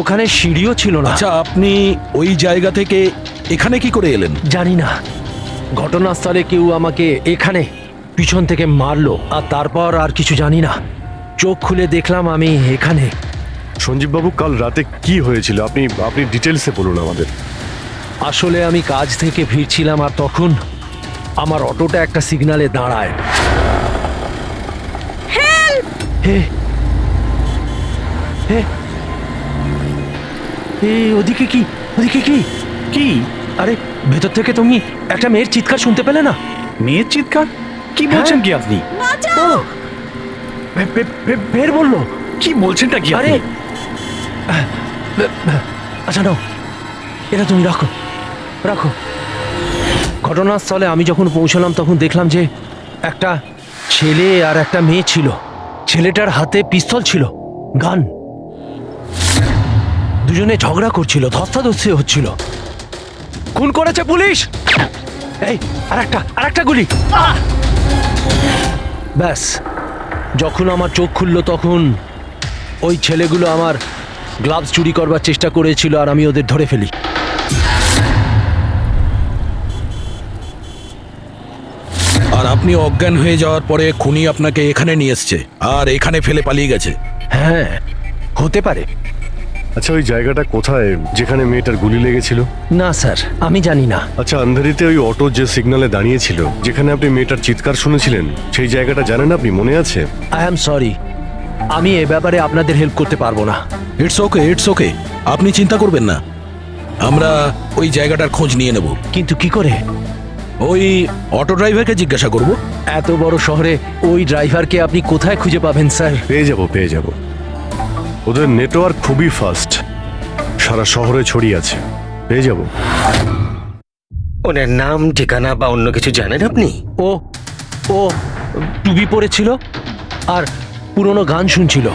ওখানে সিঁড়িও ছিল না। আচ্ছা, আপনি ওই জায়গা থেকে এখানে কি করে এলেন? জানি না, ঘটনাস্থলে কেউ আমাকে এখানে পিছন থেকে মারলো, আর তারপর আর কিছু জানি না। চোখ খুলে দেখলাম আমি এখানে। সঞ্জীব বাবু, কাল রাতে কি হয়েছিল আপনি আপনি ডিটেলসে বলুন আমাদের। আসলে আমি কাজ থেকে ফিরছিলাম, আর তখন আমার অটোটা একটা সিগন্যালে দাঁড়ায়। হে হে ওদিকে কি, ওদিকে কি কি? আরে ভেতর থেকে তুমি একটা মেয়ের চিৎকার শুনতে পেলে না? মেয়ের চিৎকার? কি বলছেন কি আপনি? ও বের বললো। কি বলছেনটা কি আরে আপনি? আচ্ছা নাও, এটা তুমি রাখো রাখো। ঘটনাস্থলে আমি যখন পৌঁছলাম তখন দেখলাম যে একটা ছেলে আর একটা মেয়ে ছিল। ছেলেটার হাতে পিস্তল ছিল, গান। দুজনে ঝগড়া করছিল, ধস্তাধস্তি হচ্ছিল। খুন করেছে পুলিশ। এই আরেকটা গুলি। ব্যাস, যখন আমার চোখ খুললো তখন ওই ছেলেগুলো আমার গ্লাভস চুরি করবার চেষ্টা করেছিল, আর আমি ওদের ধরে ফেলি। আর আপনি অজ্ঞান হয়ে যাওয়ার পরে খুনি আপনাকে এখানে নিয়ে এসছে আর এখানে ফেলে পালিয়ে গেছে। হ্যাঁ, হতে পারে। আচ্ছা, ওই জায়গাটা কোথায় যেখানে মেয়েটার গুলি লেগেছিল? না স্যার, আমি জানি না। আচ্ছা, আন্ধারিতে ওই অটো যে সিগন্যালে দাঁড়িয়েছিল, যেখানে আপনি মেয়েটার চিৎকার শুনেছিলেন, সেই জায়গাটা জানেন আপনি? মনে আছে? আই অ্যাম সরি, আমি এ ব্যাপারে আপনাদের হেল্প করতে পারবো না। ইটস ওকে, ইটস ওকে, আপনি চিন্তা করবেন না, আমরা ওই জায়গাটার খোঁজ নিয়ে নেব। কিন্তু কি করে? ওই অটো ড্রাইভারকে জিজ্ঞাসা করব। এত বড় শহরে ওই ড্রাইভারকে আপনি কোথায় খুঁজে পাবেন স্যার? পেয়ে যাব। ওদের নেটওয়ার্ক খুবই ফাস্ট, সারা শহরে ছড়িয়ে আছে। পেয়ে যাব। ওনার নাম, ঠিকানা বা অন্য কিছু জানেন আপনি? ও ও টুপি পরেছিল আর পুরনো গান শুনছিল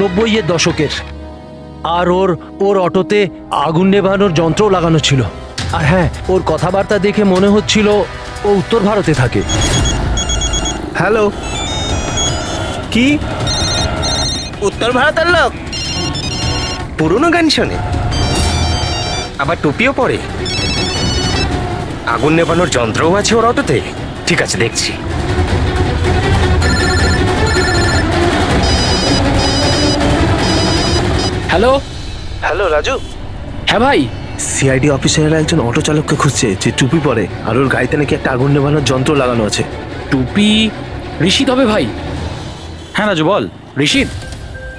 90-এর দশকের। আর ওর অটোতে আগুন নেভানোর যন্ত্রও লাগানো ছিল। আর হ্যাঁ, ওর কথাবার্তা দেখে মনে হচ্ছিল ও উত্তর ভারতে থাকে। হ্যালো, কি উত্তর ভারতের লোক? পুরনো গান শোনে, আবার টুপিও পরে, আগুন নেভানোর যন্ত্রও আছে ওর অটোতে। ঠিক আছে, দেখছি। Hello hello Raju. হ্যাঁ ভাই, সিআইডি অফিসারেরা একজন অটো চালককে খুঁজছে যে টুপি পরে, আর ওর গাড়িতে নাকি একটা আগুন নেভানোর যন্ত্র লাগানো আছে। টুপি ঋষিদ হবে ভাই। হ্যাঁ রাজু, বল। ঋষিদ,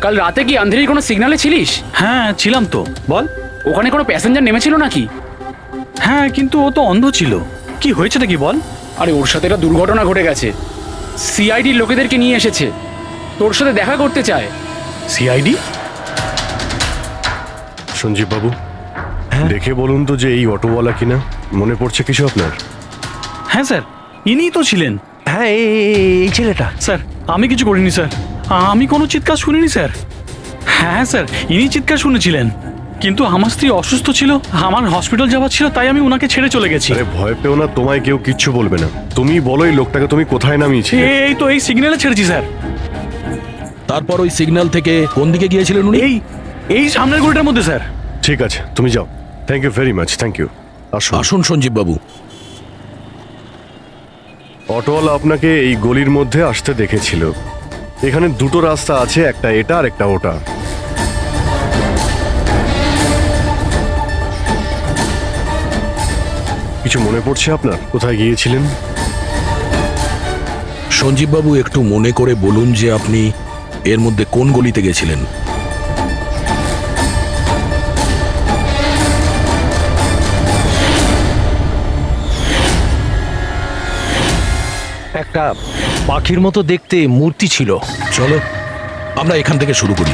কাল রাতে কি আন্ধেরির কোনো সিগন্যালে ছিলিস? হ্যাঁ ছিলাম তো, বল। ওখানে কোনো প্যাসেঞ্জার নেমেছিল নাকি? হ্যাঁ, কিন্তু ও তো অন্ধ ছিল। কি হয়েছে নাকি বল। আরে ওর সাথে একটা দুর্ঘটনা ঘটে গেছে। সিআইডির লোকেদেরকে নিয়ে এসেছে, তোর সাথে দেখা করতে চায়। সিআইডি? সঞ্জীব বাবু, দেখে বলুন তো যে এই অটোওয়ালা কিনা। মনে পড়ছে কিছু আপনার? হ্যাঁ স্যার, ইনিই তো ছিলেন। হ্যাঁ, এই ছেলেটা। স্যার, আমি কিছু করিনি স্যার, আমি কোনো চিৎকার শুনিনি স্যার। হ্যাঁ স্যার, ইনি চিৎকার শুনেছিলেন, কিন্তু আমার স্ত্রী অসুস্থ ছিল, আমার হসপিটাল যাওয়ার ছিল, তাই আমি ওনাকে ছেড়ে চলে গেছি। আরে ভয় পেও না, তোমায় কেউ কিচ্ছু বলবে না। তুমি বলো এই লোকটাকে তুমি কোথায় নামিয়েছিলে? এই তো এই সিগন্যালে ছেড়েছি স্যার। তারপর ওই সিগন্যাল থেকে কোন দিকে গিয়েছিলেন উনি? এই সামনের গলিটার মধ্যে স্যার। ঠিক আছে, তুমি যাও। Thank you very much, thank you. আসুন। আসুন সঞ্জীব বাবু। অটোওয়ালা আপনাকে এই গলির মধ্যে আসতে দেখেছিল। এখানে দুটো রাস্তা আছে, একটা এটা আর একটা ওটা। কিছু মনে পড়ছে আপনার কোথায় গিয়েছিলেন? সঞ্জীব বাবু, একটু মনে করে বলুন যে আপনি এর মধ্যে কোন গলিতে গেছিলেন? একটা পাখির মতো দেখতে মূর্তি ছিল। চলো আমরা এখান থেকে শুরু করি।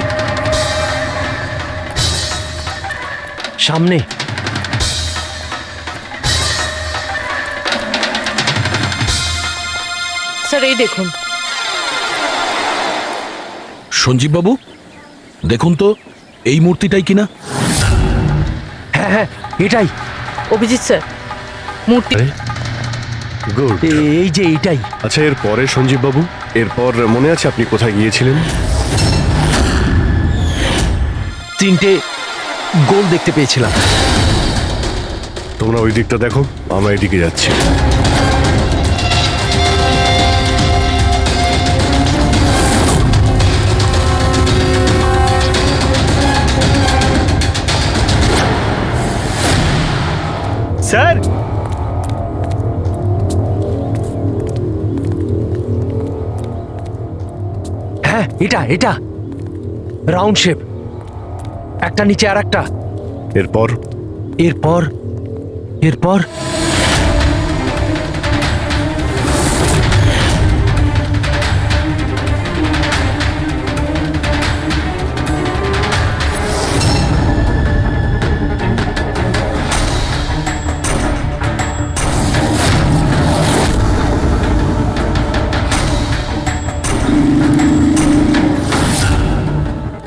সামনে স্যার, এই দেখুন। সঞ্জীব বাবু, দেখুন তো এই মূর্তিটাই কিনা। হ্যাঁ হ্যাঁ, এটাই। অভিজিৎ স্যার, মূর্তি। গুড। এই যে এইটাই। আচ্ছা, এরপরে সঞ্জীব বাবু, এরপর মনে আছে আপনি কোথায় গিয়েছিলেন? 3টে গোল দেখতে পেয়েছিলাম। তোমরা ওই দিকটা দেখো, আমরা এদিকে যাচ্ছি। স্যার, হ্যাঁ, এটা রাউন্ড শেপ, একটা নিচে আর একটা। এরপর এরপর এরপর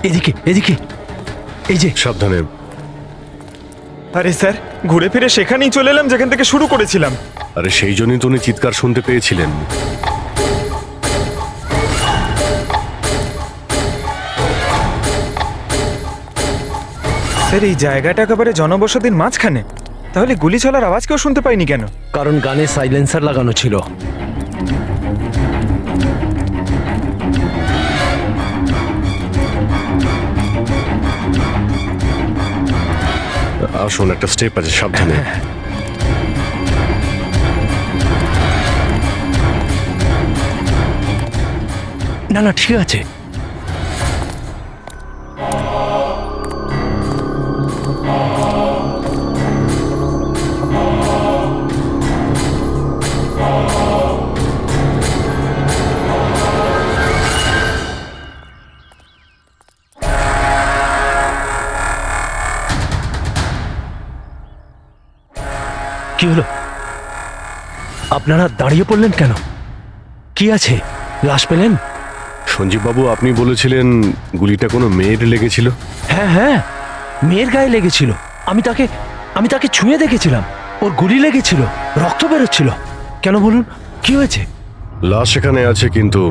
এদিকে এদিকে, এই যে। সাবধানে। আরে স্যার, ঘুরে ফিরে সেখানেই চলে এলাম যেখান থেকে শুরু করেছিলাম। আরে সেই জন্যই তো উনি চিৎকার শুনতে পেয়েছিলেন। স্যার, এই জায়গাটা একেবারে জনবসতির মাঝখানে, তাহলে গুলি চলার আওয়াজ কেউ শুনতে পাইনি কেন? কারণ গানে সাইলেন্সার লাগানো ছিল। আসুন, একটা স্টেপ আছে, সাবধানে। না না, ঠিক আছে। কি হলো? আপনারা দাঁড়িয়ে পড়লেন কেন? কি আছে? লাশ পেলেন? সঞ্জীব বাবু, আপনি বলেছিলেন গুলিটা কোনো মেয়ের লেগেছিল। হ্যাঁ হ্যাঁ, মেয়ের গায়ে লেগেছিল। আমি তাকে ছুঁয়ে দেখেছিলাম। ওর গুলি লেগেছিল, রক্ত বেরোচ্ছিল। কেন বলুন, কি হয়েছে? লাশ এখানে আছে, কিন্তু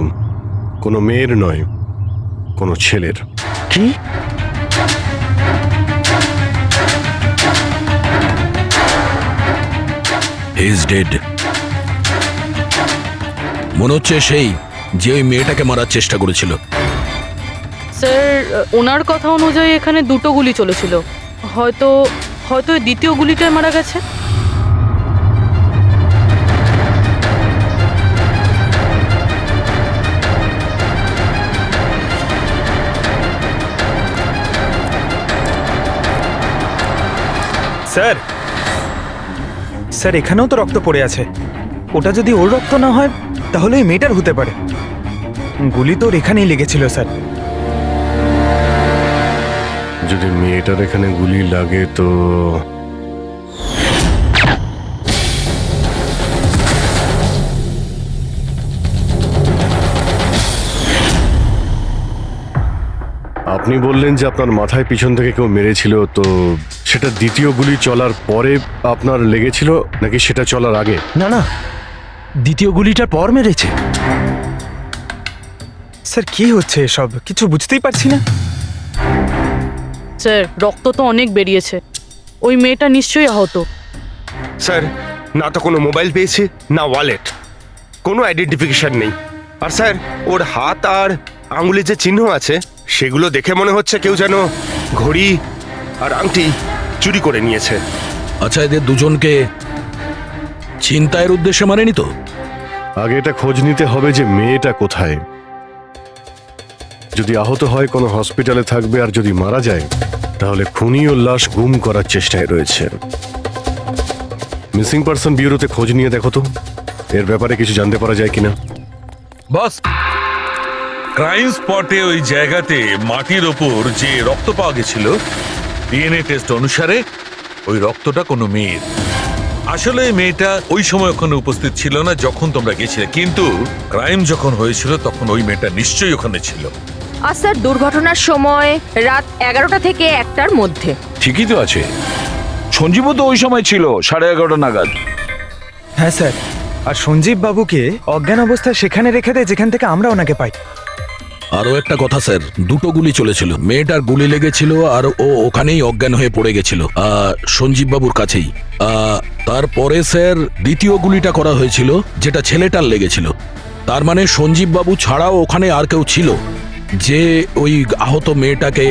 কোনো মেয়ের নয়, কোনো ছেলের। কি? হি ইজ ডেড। মনে হচ্ছে সেই যে ওই মেয়েটাকে মারার চেষ্টা করেছিল। স্যার, ওনার কথা অনুযায়ী এখানে 2টো গুলি চলেছিল। হয়তো হয়তো এই দ্বিতীয় গুলিটায় মারা গেছে। স্যার, স্যার, এখানেও তো রক্ত পড়ে আছে। ওটা যদি ওর রক্ত না হয় তাহলে এই মেয়েটার হতে পারে। গুলি তো ওর এখানেই লেগেছিল স্যার। যদি মেয়েটার এখানে গুলি লাগে তো আপনি বললেন যে আপনার মাথায় পিছন থেকে কেউ মেরেছিল, তো সেটা দ্বিতীয় গুলি চলার পরে আপনার লেগেছিল নাকি সেটা চলার আগে? না না, দ্বিতীয় গুলিটার পর মেরেছে। স্যার, কি হচ্ছে এসব? কিছু বুঝতেই পারছি না। স্যার, রক্ত তো অনেক বেরিয়েছে। ওই মেয়েটা নিশ্চয়ই আহত। স্যার, না তো কোনো মোবাইল পেয়েছে, না ওয়ালেট, কোনো আইডেন্টিফিকেশন নেই। আর স্যার, ওর হাত আর আঙুলে যে চিহ্ন আছে সেগুলো দেখে মনে হচ্ছে কেউ যেন ঘড়ি আর আংটি চুরি করে নিয়েছে। আচ্ছা, এদের দুজনকে ছিনতাইয়ের উদ্দেশ্যে মারেনি তো? আগে এটা খোঁজ নিতে হবে যে মেয়েটা কোথায়। যদি আহত হয় কোনো হসপিটালে থাকবে, আর যদি মারা যায় তাহলে খুনি ও লাশ গুম করার চেষ্টায় রয়েছে। মিসিং পারসন ব্যুরোতে খোঁজ নিয়ে দেখো তো এর ব্যাপারে কিছু জানতে পারা যায় কিনা। বস, ক্রাইম স্পটে ওই জায়গাতে মাটির ওপর যে রক্ত পাওয়া গেছিল, ডিএনএ টেস্ট অনুসারে ওই রক্তটা কোনো মেয়ের। আসলে এই মেয়েটা ওই সময় ওখানে উপস্থিত ছিল না যখন তোমরা গেছিলে, কিন্তু ক্রাইম যখন হয়েছিল তখন ওই মেয়েটা নিশ্চয়ই ওখানে ছিল। আর স্যার, দুর্ঘটনার সময় রাত 11টা থেকে 1টার মধ্যে। ঠিকই তো আছে, সঞ্জীবও তো ওই সময় ছিল 11:30 নাগাদ। হ্যাঁ স্যার, আর সঞ্জীব বাবুকে অজ্ঞান অবস্থায় সেখানে রেখে দেয় যেখান থেকে আমরা ওনাকে পাই। আরও একটা কথা স্যার, দুটো গুলি চলেছিল, মেয়েটার গুলি লেগেছিল আর ও ওখানেই অজ্ঞান হয়ে পড়ে গেছিল সঞ্জীব বাবুর কাছেই। তারপরে স্যার দ্বিতীয় গুলিটা করা হয়েছিল, যেটা ছেলেটার লেগেছিল। তার মানে সঞ্জীব বাবু ছাড়াও ওখানে আর কেউ ছিল যে ওই আহত মেয়েটাকে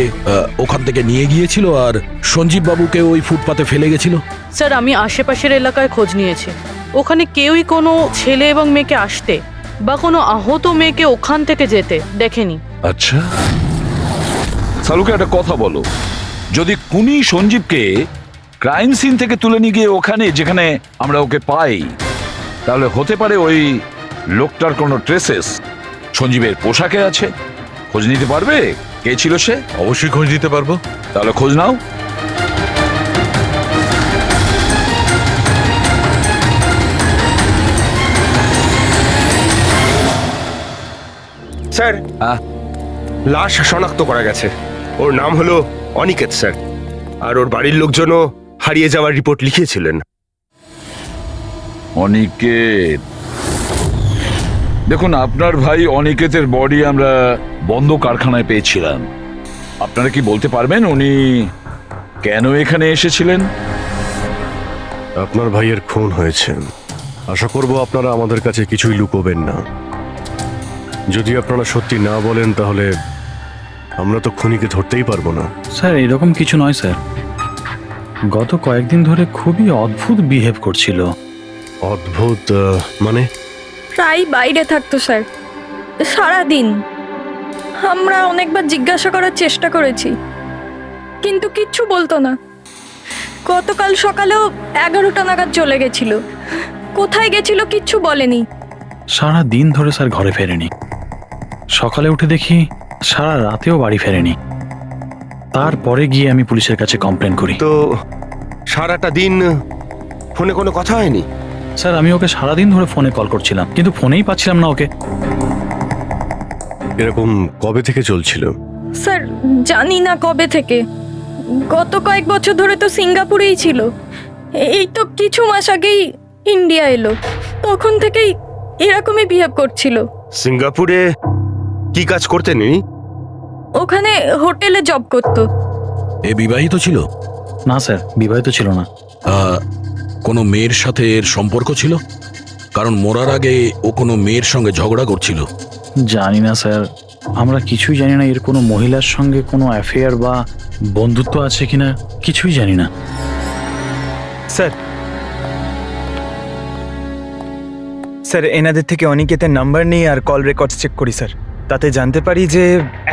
ওখান থেকে নিয়ে গিয়েছিল আর সঞ্জীব বাবুকে ওই ফুটপাতে ফেলে গেছিল। স্যার আমি আশেপাশের এলাকায় খোঁজ নিয়েছি, ওখানে কেউই কোনো ছেলে এবং মেয়েকে আসতে বা কোনো আহত মেয়েকে ওখান থেকে যেতে দেখেনি। আচ্ছা সালুকে একটা কথা বলো, যদি খুনি সঞ্জীবকে ক্রাইম সিন থেকে তুলে নিয়ে গিয়ে ওখানে যেখানে আমরা ওকে পাই, তাহলে হতে পারে ওই লোকটার কোনো ট্রেসেস সঞ্জীবের পোশাকে আছে। খোঁজ নিতে পারবে কে ছিল সে? অবশ্যই খোঁজ দিতে পারবো। তাহলে খোঁজ নাও। স্যার হ্যাঁ? লাশ শনাক্ত করা গেছে। ওর নাম হলো অনিকেত স্যার, আর ওর বাড়ির লোকজনও হারিয়ে যাওয়ার রিপোর্ট লিখিয়েছিলেন। অনিকেত, দেখুন আপনার ভাই অনিকেতের বডি আমরা বন্ধ কারখানায় পেয়েছিলাম। আপনারা কি বলতে পারবেন উনি কেন এখানে এসেছিলেন? আপনার ভাইয়ের খুন হয়েছে, আশা করব আপনারা আমাদের কাছে কিছুই লুকোবেন না। যদি আপনারা সত্যি না বলেন তাহলে আমরা তো খুনিকে ধরতেই পারবো না। স্যার এরকম কিছু নয় স্যার, গত কয়েকদিন ধরে খুবই অদ্ভুত বিহেভ করছিল। অদ্ভুত মানে? প্রায় বাইরে থাকতো স্যার, সারাদিন। আমরা অনেকবার জিজ্ঞাসা করার চেষ্টা করেছি, কিন্তু কিচ্ছু বলতো না। গতকাল সকালেও 11টা নাগাদ চলে গেছিল, কোথায় গেছিল কিচ্ছু বলেনি। সারা দিন ধরে স্যার ঘরে ফেরেনি, সকালে উঠে দেখি সারা রাতেও বাড়ি ফেরেনি। তারপরে গিয়ে আমি পুলিশের কাছে কমপ্লেন করি। তো সারাটা দিন ফোনে কোনো কথা হয়নি? স্যার আমি ওকে সারাদিন ধরে ফোনে কল করছিলাম, কিন্তু ফোনেই পাচ্ছিলাম না ওকে। এরকম কবে থেকে চলছিল? স্যার জানি না কবে থেকে, গত কয়েক বছর ধরে তো সিঙ্গাপুরেই ছিল। এই তো কিছু মাস আগেই ইন্ডিয়া এলো, তখন থেকেই এরকমই বিহেভ করছিল। সিঙ্গাপুরে কি কাজ করতেন ইনি? ওখানে হোটেলে জব করতো। এ বিবাহিত ছিল? না স্যার বিবাহিত ছিল না। কোনো মেয়ের সাথে এর সম্পর্ক ছিল? কারণ মরার আগে ও কোনো মেয়ের সঙ্গে ঝগড়া করছিল। জানি না স্যার, আমরা কিছুই জানি না এর কোনো মহিলার সঙ্গে কোনো অ্যাফেয়ার বা বন্ধুত্ব আছে কিনা, কিছুই জানি না। স্যার স্যার এনাদের থেকে অনিকেতের নাম্বার নেই আর কল রেকর্ডস চেক করি স্যার, তাতে জানতে পারি যে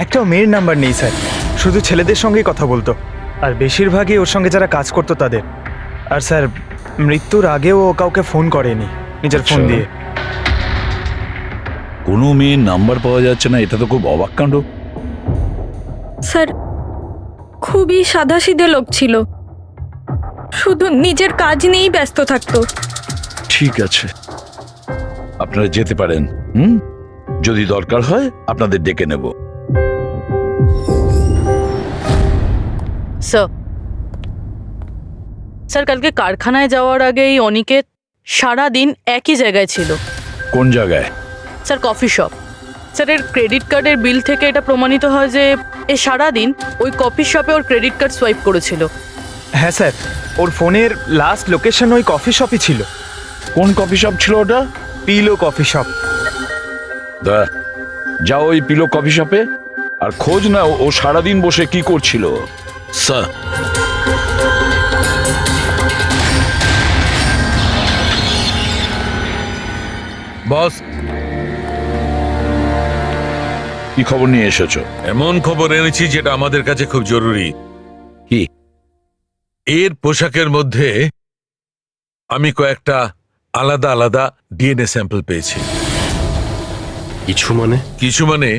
একটাও মেয়ের নাম্বার নেই স্যার, শুধু ছেলেদের সঙ্গেই কথা বলতো, আর বেশিরভাগই ওর সঙ্গে যারা কাজ করতো তাদের। আর স্যার মৃত্যুর আগেও ও কাউকে ফোন করেনি নিজের ফোন দিয়ে। কোনো মেয়ের নাম্বার পাওয়া যাচ্ছে না, এটা তো খুব অবাক কাণ্ড। স্যার খুবই সাদাসিধে লোক ছিল, শুধু নিজের কাজ নিয়েই ব্যস্ত থাকতো। ঠিক আছে, আপনারা যেতে পারেন। যদি দরকার হয় আপনাদের ডেকে নেব। স্যার কালকে কারখানায় যাওয়ার আগে এই অনিকেত সারাদিন একই জায়গায় ছিল। কোন জায়গায়? Sir coffee shop. স্যার এর ক্রেডিট কার্ডের বিল থেকে এটা প্রমাণিত হয় যে এ সারাদিন ওই কফি শপে ওর ক্রেডিট কার্ড সোয়াইপ করেছিল। হ্যাঁ স্যার, ওর ফোনের লাস্ট লোকেশন ওই কফি শপই ছিল। কোন কফি শপ ছিল ওটা? Pillow coffee shop. যাও ওই পিলো কফি শপে আর খোঁজ নাও ও সারাদিন বসে কি করছিল। স্যার বস, কি খবর নিয়ে এসেছো? এমন খবর এনেছি যেটা আমাদের কাছে খুব জরুরি। কি? এর পোশাকের মধ্যে আমি কয়েকটা আলাদা আলাদা ডিএনএ স্যাম্পল পেয়েছি। কিছু মানে? কিছু মানে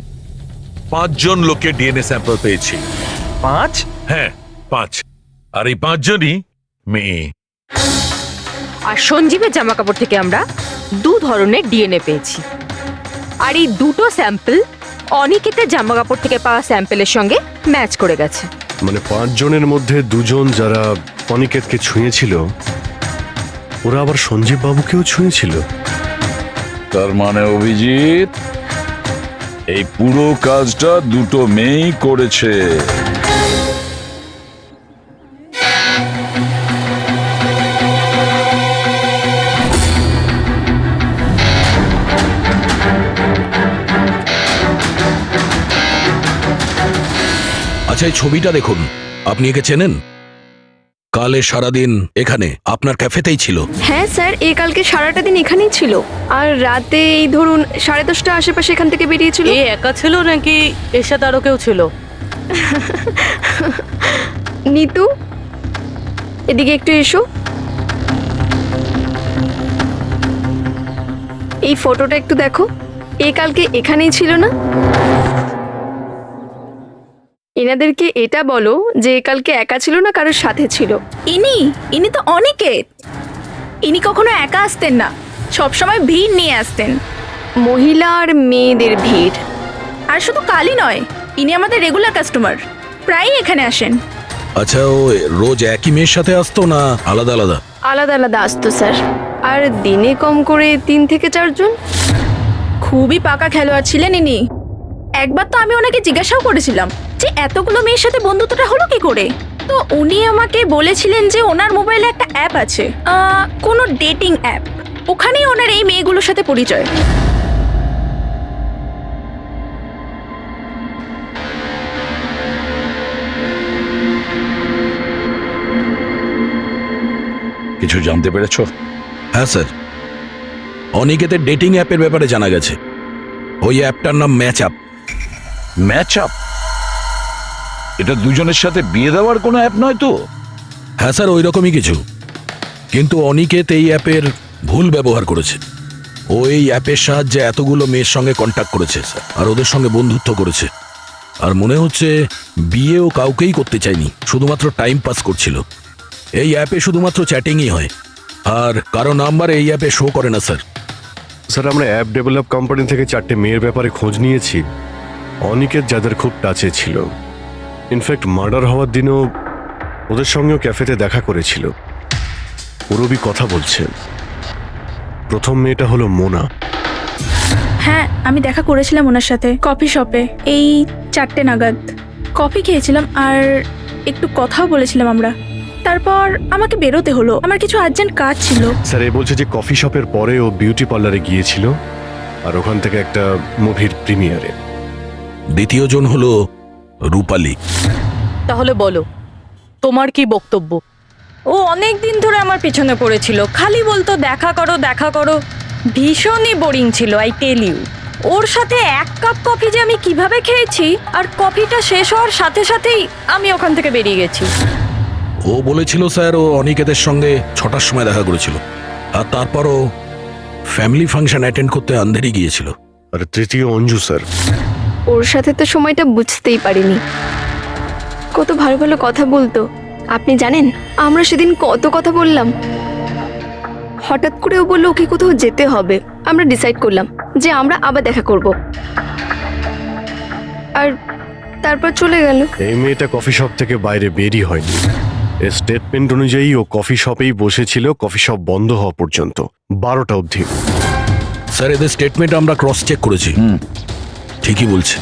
5 জন লোকের ডিএনএ স্যাম্পল পেয়েছি। 5? হ্যাঁ 5, আর এই 5 জনই মেয়ে। আর সঞ্জীবের জামা কাপড় থেকে আমরা 2 ধরনের ডিএনএ পেয়েছি, আর এই দুটো স্যাম্পল অনিকেতের জামা কাপড় থেকে পাওয়া স্যাম্পলের সঙ্গে ম্যাচ করে গেছে। মানে 5 জনের মধ্যে 2 জন যারা অনিকেতকে ছুঁয়েছিল, ওরা আবার সঞ্জীব বাবুকেও ছুঁয়েছিল। তার মানে অভিজিৎ এই পুরো কাজটা দুটো মেয়েই করেছে। আচ্ছা, এই ছবিটা দেখুন, আপনি একে চেনেন? কালে সারাদিন এখানে আপনার ক্যাফেতেই ছিল। হ্যাঁ স্যার, এ কালকে সারাটা দিন এখানেই ছিল, আর রাতে এই ধরুন 10:30 আশেপাশে এখান থেকে বেরিয়েছিল। এ একা ছিল নাকি এর সাথে আরো কেউ ছিল? নিতু, এদিকে একটু এসো। এই ফটোটা একটু দেখো, এ কালকে এখানেই ছিল না? এনাদেরকে এটা বলো যে এ কালকে একা ছিল না, কারোর সাথে ছিল। ইনি তো অনিকেত। ইনি কখনো একা আসতেন না, সবসময় ভিড় নিয়ে আসতেন। মহিলা আর মেয়েদের ভিড়। আর শুধু কালই নয়, ইনি আমাদের রেগুলার কাস্টমার, প্রায়ই এখানে আসেন। আচ্ছা, ও রোজ একই মেয়ের সাথে আসতো না আলাদা আলাদা? আলাদা আলাদা আসতো স্যার, আর দিনে কম করে 3 থেকে 4 জন। খুবই পাকা খেলোয়াড় ছিলেন ইনি। একবার তো আমি ওনাকে জিজ্ঞাসাও করেছিলাম যে এতগুলো মেয়ের সাথে বন্ধুত্বটা হলো কি করে। তো উনি আমাকে বলেছিলেন যে ওনার মোবাইলে একটা অ্যাপ আছে, কোনো ডেটিং অ্যাপ, ওখানেই ওনার এই মেয়েগুলোর সাথে পরিচয়। কিছু জানতে পেরেছো? হ্যাঁ স্যার, অনিকেতের ডেটিং অ্যাপের ব্যাপারে জানা গেছে। ওই অ্যাপটার নাম ম্যাচ আপ। Match up? এটা দুজনের সাথে বিয়ে দেওয়ার কোনো অ্যাপ নয় তো? হ্যাঁ স্যার, ওই রকমই কিছু। কিন্তু অনিকেত এই অ্যাপের ভুল ব্যবহার করেছে। ও এই অ্যাপের সাহায্যে এতগুলো মেয়ের সঙ্গে কন্ট্যাক্ট করেছে স্যার, আর ওদের সঙ্গে বন্ধুত্ব করেছে। আর মনে হচ্ছে বিয়েও কাউকেই করতে চায়নি, শুধুমাত্র টাইম পাস করছিল। এই অ্যাপে শুধুমাত্র চ্যাটিংই হয়, আর কারো নাম্বার এই অ্যাপে শো করে না স্যার। স্যার, আমরা অ্যাপ ডেভেলপ কোম্পানি থেকে 4টে মেয়ের ব্যাপারে খোঁজ নিয়েছি, অনিকেত যাদের খুব টাচে ছিল। ইনফ্যাক্ট মার্ডার হওয়ার দিনও ওদের সঙ্গেও ক্যাফেতে দেখা করেছিল। পুরবি কথা বলছে। প্রথম মেয়েটা হলো মোনা। হ্যাঁ, আমি দেখা করেছিলাম ওনার সাথে কফি শপে এই 4টে নাগাদ। কফি খেয়েছিলাম আর একটু কথাও বলেছিলাম আমরা। তারপর আমাকে বেরোতে হলো, আমার কিছু আর্জেন্ট কাজ ছিল। স্যার, এ বলছে যে কফি শপের পরে ও বিউটি পার্লারে গিয়েছিল, আর ওখান থেকে একটা মুভির প্রিমিয়ারে। দ্বিতীয় জন হলো রূপালী। তাহলে বলো, তোমার কি বক্তব্য? ও অনেক দিন ধরে আমার পিছনে পড়েছিল, খালি বলতো দেখা করো দেখা করো। ভীষণই বোরিং ছিল, আই টেল ইউ। ওর সাথে 1 কাপ কফি যে আমি কিভাবে খেয়েছি, আর কফিটা শেষ হওয়ার সাথে সাথেই আমি ওখান থেকে বেরিয়ে গেছি। ও বলেছিল স্যার, ও অনিকেতের সঙ্গে 6টার সময় দেখা করেছিল, আর তারপরও ফ্যামিলি ফাংশন অ্যাটেন্ড করতে আন্ধেরি গিয়েছিল। আর তৃতীয় অঞ্জু স্যার। ওর সাথে তো সময়টা বুঝতেই পারিনি। কত ভালো ভালো কথা বলতো, আপনি জানেন আমরা সেদিন কত কথা বললাম। হঠাৎ করে ও বললো ওকে কোথাও যেতে হবে। আমরা ডিসাইড করলাম যে আমরা আবার দেখা করব, আর তারপর চলে গেল। এই মেয়েটা কফি শপ থেকে বাইরে বেরিয়ে হয়নি। এর স্টেটমেন্ট অনুযায়ী ও কফি শপেই বসেছিল কফি শপ বন্ধ হওয়া পর্যন্ত, 12টা অবধি। স্যার, এদের স্টেটমেন্ট আমরা ক্রস চেক করেছি, ঠিকই বলছে।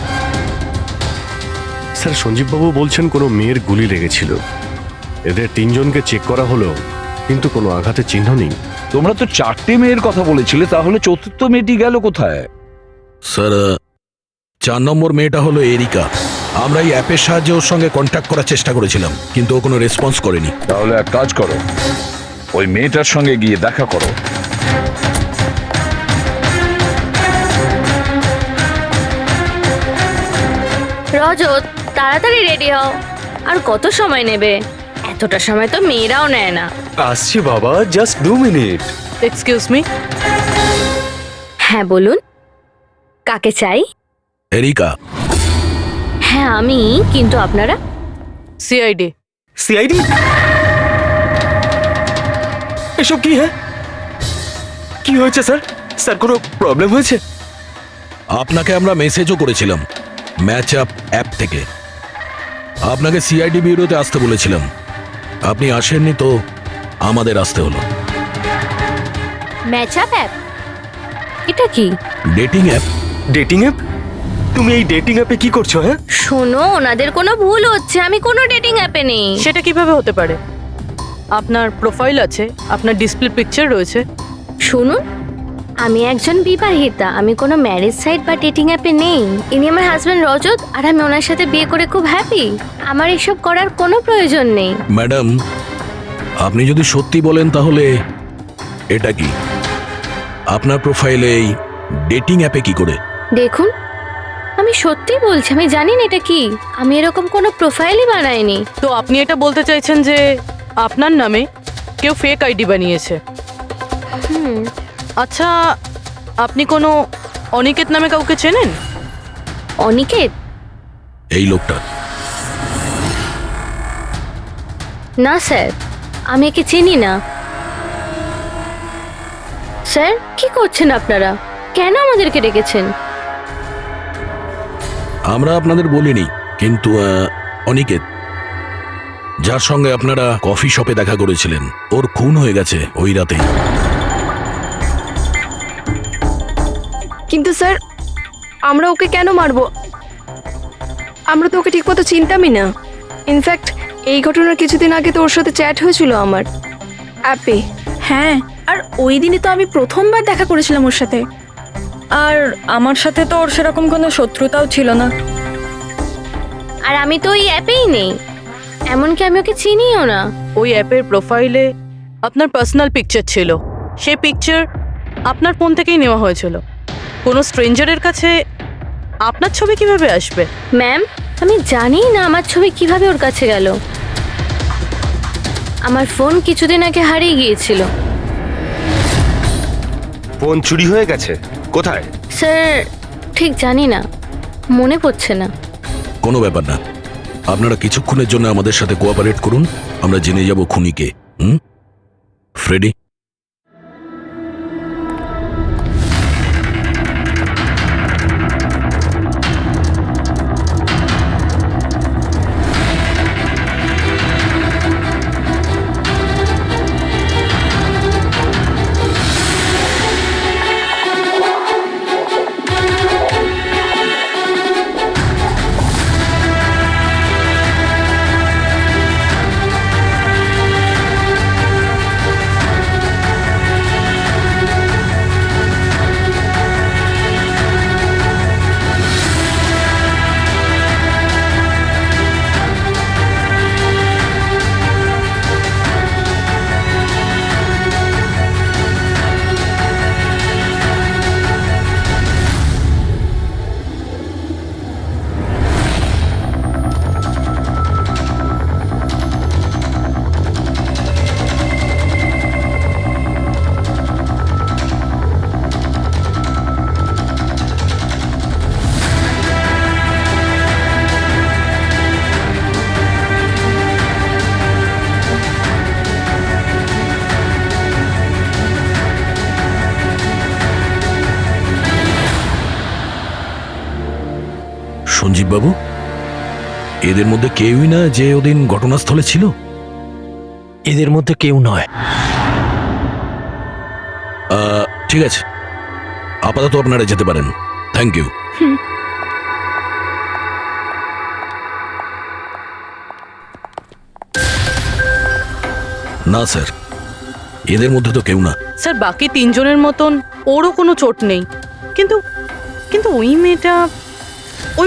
স্যার, সঞ্জীববাবু বলছেন কোনো মেয়ের গুলি লেগেছিল। এদের 3 জনকে চেক করা হলো, কিন্তু কোনো আঘাতের চিহ্ন নেই। তোমরা তো 4টে মেয়ের কথা বলেছিলে, তাহলে চতুর্থ মেয়েটি গেল কোথায়? স্যার, 4 নম্বর মেয়েটা হলো এরিকা। আমরা এই অ্যাপের সাহায্যে ওর সঙ্গে কন্ট্যাক্ট করার চেষ্টা করেছিলাম, কিন্তু ও কোনো রেসপন্স করেনি। তাহলে এক কাজ করো, ওই মেয়েটার সঙ্গে গিয়ে দেখা করো। রজত, তাড়াতাড়ি রেডি হও। আর কত সময় নেবে? এতটা সময় তো মেয়েরাও নেয় না। আসছি বাবা, জাস্ট 2 মিনিট। Excuse me. হ্যাঁ বলুন, কাকে চাই? এরিকা। হ্যাঁ আমি, কিন্তু আপনারা? সিআইডি। সিআইডি? এসব কি? হ্যাঁ, কি হয়েছে স্যার? স্যার, কোনো প্রবলেম হয়েছে? আপনাকে আমরা মেসেজও করেছিলাম ম্যাচ আপ অ্যাপ থেকে। আপনাকে সিআইডি ব্যুরোতে আসতে বলেছিলাম, আপনি আসেননি, তো আমাদের আসতে হলো। Match up app? এটা কি? Dating app. Dating app? তুমি এই ডেটিং অ্যাপে কি করছো? হ্যাঁ, শোনো, ওনাদের কোনো ভুল হচ্ছে, আমি কোনো ডেটিং অ্যাপে নেই। সেটা কিভাবে হতে পারে? আপনার প্রোফাইল আছে, আপনার ডিসপ্লে পিকচার রয়েছে। শুনুন, আমি একজন বিবাহিতা, আমি কোনো ম্যারেজ সাইট বা ডেটিং অ্যাপে নেই। ইনি আমার হাজব্যান্ড রজত, আর আমি ওনার সাথে বিয়ে করে খুব হ্যাপি। আমার এসব করার কোনো প্রয়োজন নেই। ম্যাডাম, আপনি যদি সত্যি বলেন তাহলে এটা কি আপনার প্রোফাইলে এই ডেটিং অ্যাপে কি করে? দেখুন, আমি সত্যি বলছি, আমি জানি না এটা কি। আমি এরকম কোনো প্রোফাইলই বানাইনি। তো আপনি এটা বলতে চাইছেন যে আপনার নামে কেউ ফেক আইডি বানিয়েছে? আচ্ছা, আপনি কোনো অনিকেত নামে কাউকে চেনেন? অনিকেত? এই লোকটা? না স্যার, আমি একে চিনি না। স্যার, কি করছেন আপনারা? কেন আমাদেরকে ডেকেছেন? আমরা আপনাদের বলিনি, কিন্তু অনিকেত, যার সঙ্গে আপনারা কফি শপে দেখা করেছিলেন, ওর খুন হয়ে গেছে ওই রাতেই। কিন্তু স্যার, আমরা ওকে কেন মারবো? আমরা তো ওকে ঠিকমতো চিনতামই না। ইনফ্যাক্ট এই ঘটনার কিছুদিন আগে তো ওর সাথে চ্যাট হয়েছিল আমার অ্যাপে। হ্যাঁ, আর ওই দিনই তো আমি প্রথমবার দেখা করেছিলাম ওর সাথে। আর আমার সাথে তো ওর সেরকম কোনো শত্রুতাও ছিল না। আর আমি তো ওই অ্যাপেই নেই, এমনকি আমি ওকে চিনিও না। ওই অ্যাপের প্রোফাইলে আপনার পার্সোনাল পিকচার ছিল। সেই পিকচার আপনার ফোন থেকেই নেওয়া হয়েছিল। কোনো স্ট্রেঞ্জারের কাছে আপনার ছবি কিভাবে আসবে? ম্যাম, আমি জানি না আমার ছবি কিভাবে ওর কাছে গেল। আমার ফোন কিছুদিন আগে হারিয়ে গিয়েছিল। ফোন চুরি হয়ে গেছে? কোথায়? স্যার, ঠিক জানি না, মনে পড়ছে না। কোনো ব্যাপার না, আপনারা কিছুক্ষণের জন্য আমাদের সাথে কোঅপারেট করুন, আমরা জেনে যাব খুনিকে। ফ্রেডি? সঞ্জীব বাবু, এদের মধ্যে কেউই না যে ওদিন ঘটনাস্থলে ছিল? এদের মধ্যে কেউ নয়। ঠিক আছে, আপাতত আপনারা যেতে পারেন। Thank you. না স্যার, এদের মধ্যে তো কেউ না। স্যার, বাকি তিনজনের মতন ওরও কোনো চোট নেই, কিন্তু কিন্তু ওই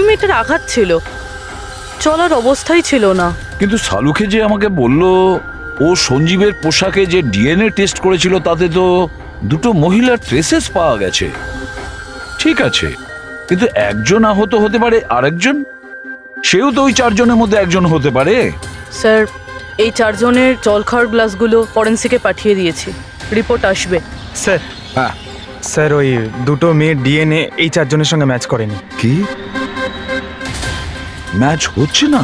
মেয়েটার আঘাত ছিল, চলার অবস্থাই ছিল না। কিন্তু সালুকে যে আমাকে বলল ও সঞ্জীবের পোশাকে যে ডিএনএ টেস্ট করেছিল, তাতে তো দুটো মহিলার ট্রেসেস পাওয়া গেছে। ঠিক আছে, কিন্তু একজন আহত হতে পারে, আরেকজন, সেও তো ওই চারজনের মধ্যে একজন হতে পারে। স্যার, এই চারজনের জল খাওয়ার গ্লাসগুলো ফরেন্সিকে পাঠিয়ে দিয়েছি, রিপোর্ট আসবে। স্যার, হ্যাঁ স্যার, ওই দুটো মেয়ের ডিএনএ এই চারজনের সঙ্গে ম্যাচ করেনি। কি ম্যাচ হচ্ছে না?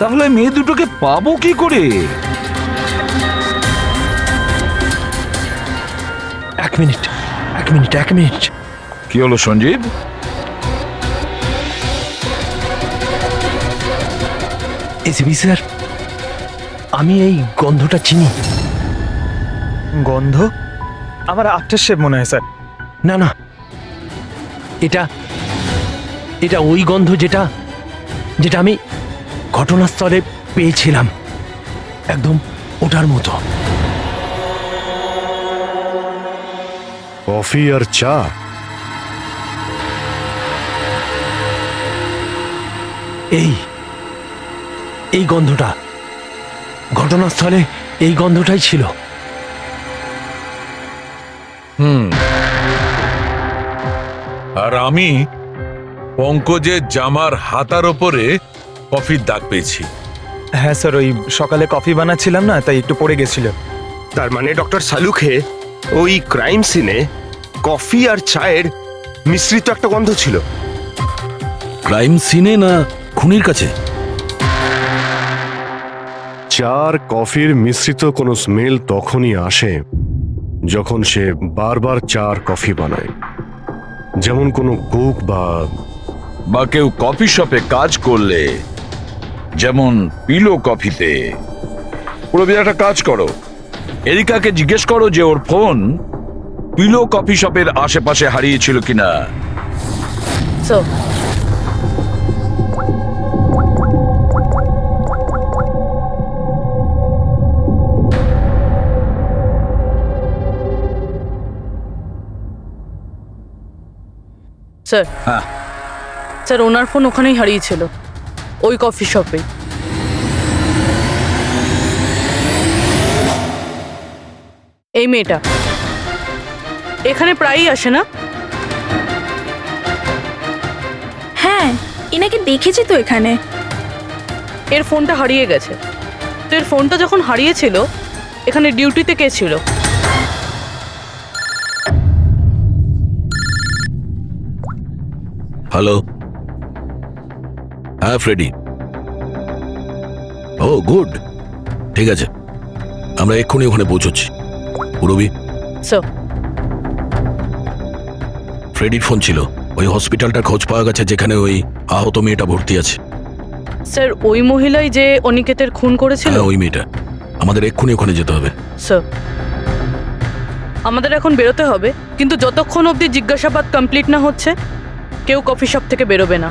তাহলে মেয়ে দুটোকে পাবো কি করে? এক মিনিট। কি হলো সঞ্জীব? এসিপি স্যার, আমি এই গন্ধটা চিনি। গন্ধ? আমার আফটার শেভ মনে হয় স্যার। না, এটা এটা ওই গন্ধ যেটা যেটা আমি ঘটনাস্থলে পেয়েছিলাম, একদম ওটার মতো। কফি আর চা? এই গন্ধটা ঘটনাস্থলে, এই গন্ধটাই ছিল। আর আমি পঙ্কজের জামার হাতার ওপরে কফির দাগ পেয়েছি। হ্যাঁ স্যার, ওই সকালে কফি বানাচ্ছিলাম না, তাই একটু পড়ে গেছিল। তার মানে ডক্টর সালুখে ওই ক্রাইম সিনে কফি আর চায়ের মিশ্রিত একটা গন্ধ ছিল। ক্রাইম সিনে না খুনির কাছে? চা আর কফির মিশ্রিত কোনো স্মেল তখনই আসে যখন সে বারবার চা আর কফি বানায়, যেমন কোনো কুক বা কেউ কফি শপে কাজ করলে, যেমন পিলো কফিতে। পুরবি একটা কাজ করো, এরিকাকে জিজ্ঞেস করো যে ওর ফোন পিলো কফি শপের আশেপাশে হারিয়েছিল কিনা। স্যার, স্যার হ্যাঁ, স্যার ওনার ফোন ওখানেই হারিয়েছিল, ওই কফি শপে। এই মেয়েটা এখানে প্রায়ই আসে না? হ্যাঁ, এনাকে দেখেছি তো এখানে। এর ফোনটা হারিয়ে গেছে। তো এর ফোনটা যখন হারিয়েছিল, এখানে ডিউটিতে কে ছিল? হ্যালো, হ্যাঁ ফ্রেডি। ও গুড, ঠিক আছে, আমরা এক্ষুনি ওখানে পৌঁছচ্ছি। পুরবি, স্যার, ফ্রেডির ফোন ছিল। ওই হসপিটালটার খোঁজ পাওয়া গেছে যেখানে ওই আহত মেয়েটা ভর্তি আছে। স্যার ওই মহিলাই যে অনিকেতের খুন করেছিল? হ্যাঁ, ওই মেয়েটা। আমাদের এক্ষুনি ওখানে যেতে হবে। স্যার, আমাদের এখন বেরোতে হবে, কিন্তু যতক্ষণ অবধি জিজ্ঞাসাবাদ কমপ্লিট না হচ্ছে কেউ কফি শপ থেকে বেরোবে না।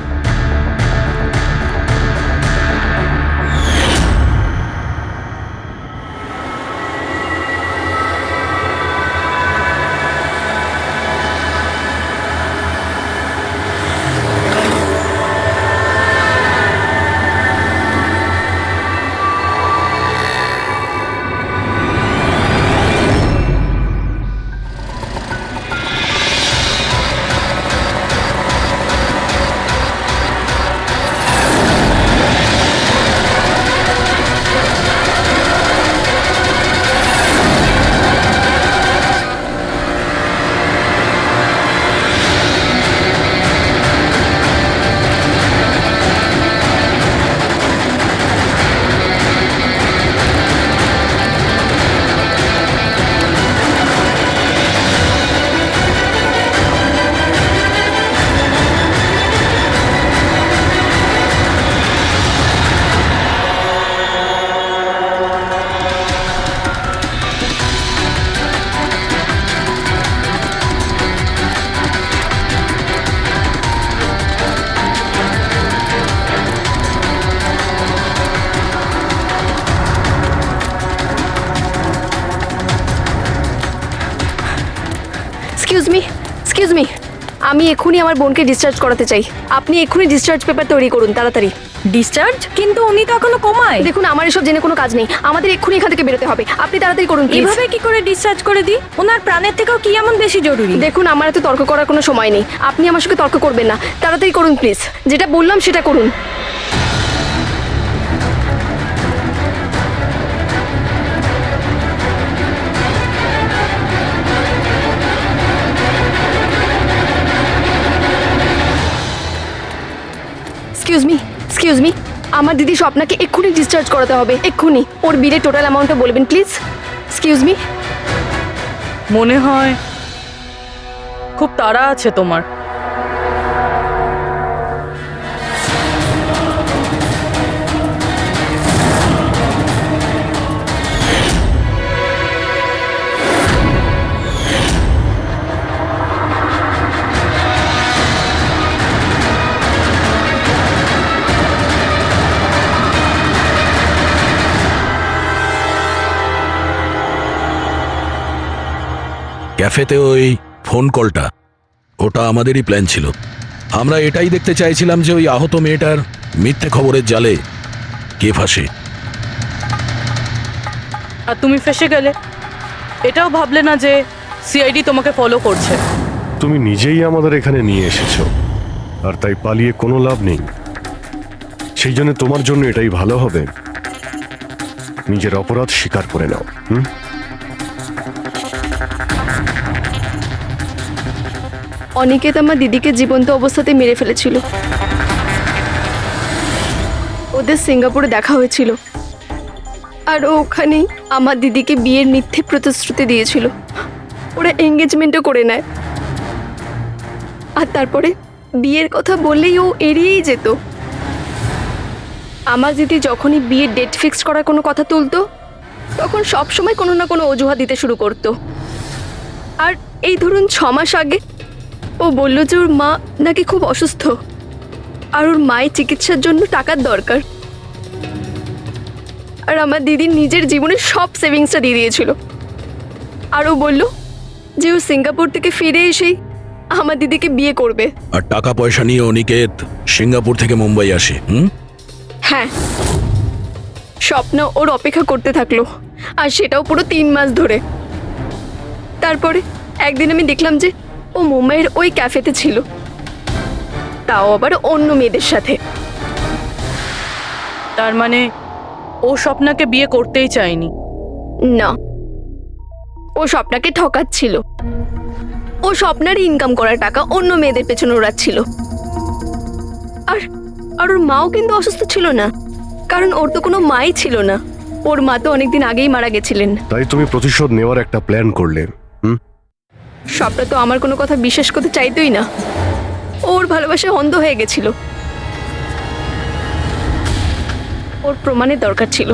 এক্সকিউজ মি, আমি এক্ষুনি আমার বোনকে ডিসচার্জ করাতে চাই। আপনি এক্ষুনি ডিসচার্জ পেপার তৈরি করুন, তাড়াতাড়ি। ডিসচার্জ? কিন্তু উনি তো এখনো কোমায়। দেখুন, আমার এসব জেনে কোনো কাজ নেই, আমাদের এক্ষুনি এখান থেকে বেরোতে হবে। আপনি তাড়াতাড়ি করুন please। এভাবে কি করে ডিসচার্জ করে দিই? ওনার প্রাণের থেকেও কি এমন বেশি জরুরি? দেখুন, আমার এত তর্ক করার কোনো সময় নেই, আপনি আমার সঙ্গে তর্ক করবেন না। তাড়াতাড়ি করুন প্লিজ, যেটা বললাম সেটা করুন। এক্সকিউজ মি, আমার দিদি স্বপ্নাকে এক্ষুনি ডিসচার্জ করাতে হবে, এক্ষুনি। ওর বিলের টোটাল অ্যামাউন্টটা বলবেন প্লিজ। Excuse me. মনে হয় খুব তাড়া আছে তোমার। ক্যাফেতে ওই ফোন কলটা, ওটা আমাদেরই প্ল্যান ছিল। আমরা এটাই দেখতে চাইছিলাম যে ওই আহত মেয়েটার মিথ্যে খবরের জালে কে ফাঁসে। আর তুমি ফেসে গেলে। এটাও ভাবলে না যে সিআইডি তোমাকে ফলো করছে। তুমি নিজেই আমাদের এখানে নিয়ে এসেছো, আর তাই পালিয়ে কোনো লাভ নেই। সেই জন্য তোমার জন্য এটাই ভালো হবে, নিজের অপরাধ স্বীকার করে নাও। অনিকেত আমার দিদিকে জীবন্ত অবস্থাতে মেরে ফেলেছিল। ওদের সিঙ্গাপুরে দেখা হয়েছিল, আর ও ওখানেই আমার দিদিকে বিয়ের মিথ্যে প্রতিশ্রুতি দিয়েছিল। ওরা এঙ্গেজমেন্টও করে নেয়, আর তারপরে বিয়ের কথা বললেই ও এড়িয়েই যেত। আমার দিদি যখনই বিয়ের ডেট ফিক্সড করার কোনো কথা তুলতো, তখন সবসময় কোনো না কোনো অজুহাত দিতে শুরু করতো। আর এই ধরুন 6 মাস আগে ও বলল যে ওর মা নাকি খুব অসুস্থ, আর ওর মায়ের চিকিৎসার জন্য টাকার দরকার। আর আমার দিদি নিজের জীবনের সব সেভিংসটা দিয়ে দিয়েছিল। আর ও বলল যে ও সিঙ্গাপুর থেকে ফিরে এসেই আমার দিদিকে বিয়ে করবে। আর টাকা পয়সা নিয়ে অনিকেত সিঙ্গাপুর থেকে মুম্বাই আসে। হ্যাঁ, স্বপ্ন ওর অপেক্ষা করতে থাকলো, আর সেটাও পুরো 3 মাস ধরে। তারপরে একদিন আমি দেখলাম যে ও মুম্বাইয়ের ওই ক্যাফেতে ছিল, তাও আবার অন্য মেয়েদের সাথে। তার মানে ও স্বপ্নাকে বিয়ে করতেই চায়নি? না, ও স্বপ্নাকে ঠকাচ্ছিল। ও স্বপ্নার ইনকাম করা টাকা অন্য মেয়েদের পেছনে ওড়াচ্ছিল। আর আর ওর মাও কিন্তু অসুস্থ ছিল না, কারণ ওর তো কোনো মাই ছিল না। ওর মা তো অনেকদিন আগেই মারা গেছিলেন। তাই তুমি প্রতিশোধ নেওয়ার একটা প্ল্যান করলে। স্বপ্না তো আমার কোনো কথা বিশ্বাস করতে চাইতোই না। ওর ভালোবাসায় অন্ধ হয়ে গেছিল। ওর প্রমাণের দরকার ছিল,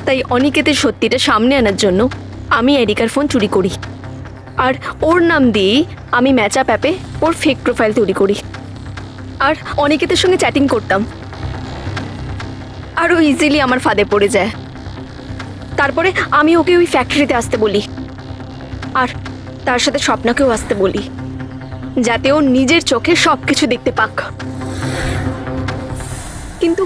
তাই অনিকেতের সত্যিটা সামনে আনার জন্য আমি এরিকার ফোন চুরি করি, আর ওর নাম দিয়েই আমি ম্যাচআপ অ্যাপে ওর ফেক প্রোফাইল তৈরি করি, আর অনিকেতের সঙ্গে চ্যাটিং করতাম। আর ও ইজিলি আমার ফাঁদে পড়ে যায়। তারপরে আমি ওকে ওই ফ্যাক্টরিতে আসতে বলি, আর তার সাথে স্বপ্নাকেও আসতে বলি, যাতে ও নিজের চোখে সব কিছু দেখতে পাক। কিন্তু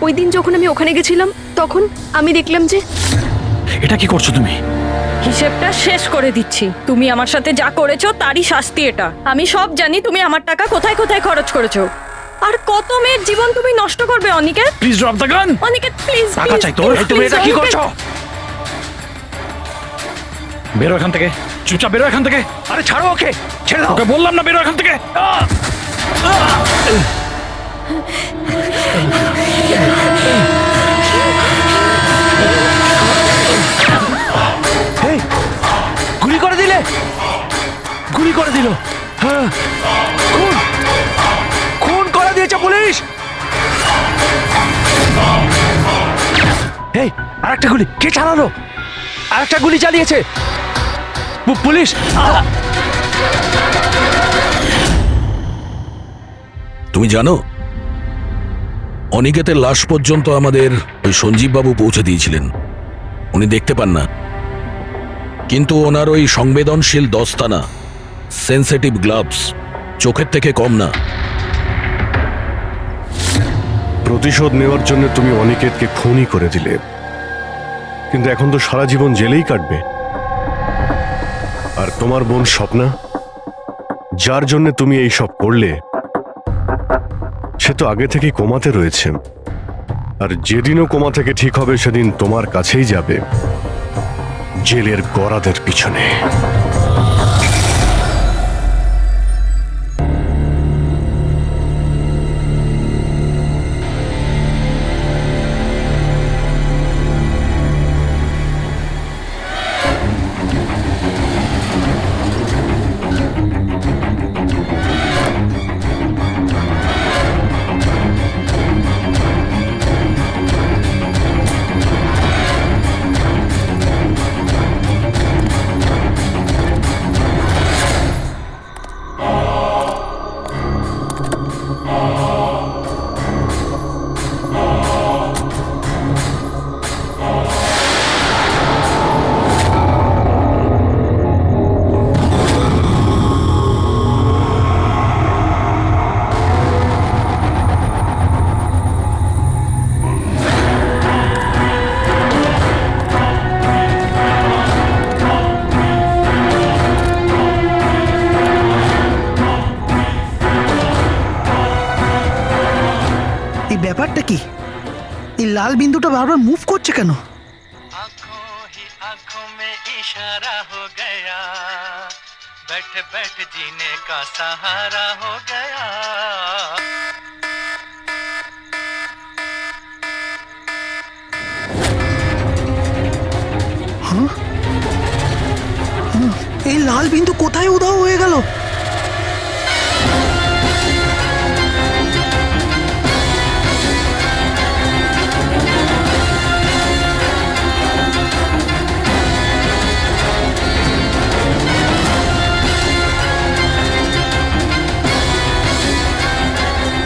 ওই দিন যখন আমি ওখানে গেছিলাম, তখন আমি দেখলাম যে... এটা কি করছো তুমি? হিসেবটা শেষ করে দিচ্ছি। তুমি আমার সাথে যা করেছো তারই শাস্তি এটা। আমি সব জানি তুমি আমার টাকা কোথায় কোথায় খরচ করেছো, আর কত মেয়ের জীবন তুমি নষ্ট করবে। Aniket please drop the gun. Aniket please, টাকা চাই তোর? তুমি এটা কি করছো? বেরো এখান থেকে, চুপচাপ বেরো এখান থেকে। আরে ছাড়ো ওকে, ছেড়ে দাও। ওকে বললাম না বেরো এখান থেকে। গুলি করে দিলে, গুলি করে দিল। হ্যাঁ, খুন খুন করে দিয়েছে পুলিশ। এই আরেকটা গুলি কে চালালো? আরেকটা গুলি চালিয়েছে পুলিশ। তুমি জানো, অনিকেতের লাশ পর্যন্ত আমাদের ওই সঞ্জীব বাবু পৌঁছে দিয়েছিলেন। উনি দেখতে পান না, কিন্তু ওনার ওই সংবেদনশীল দস্তানা, সেন্সিটিভ গ্লাভস চোখের থেকে কম না। প্রতিশোধ নেওয়ার জন্য তুমি অনিকেতকে খুনই করে দিলে, কিন্তু এখন তো সারা জীবন জেলেই কাটবে। আর তোমার বোন স্বপ্না, যার জন্য তুমি এই সব করলে, সে তো আগে থেকেই কোমাতে রয়েছে। আর যেদিনও কোমা থেকে ঠিক হবে, সেদিন তোমার কাছেই যাবে, জেলের গরাদের পিছনে। এই লাল বিন্দুটা বারবার মুভ করছে কেন? इशारा हो गया बैठ बैठ जीने का सहारा हो गया এই লাল বিন্দু কোথায় উধাও হয়ে গেল?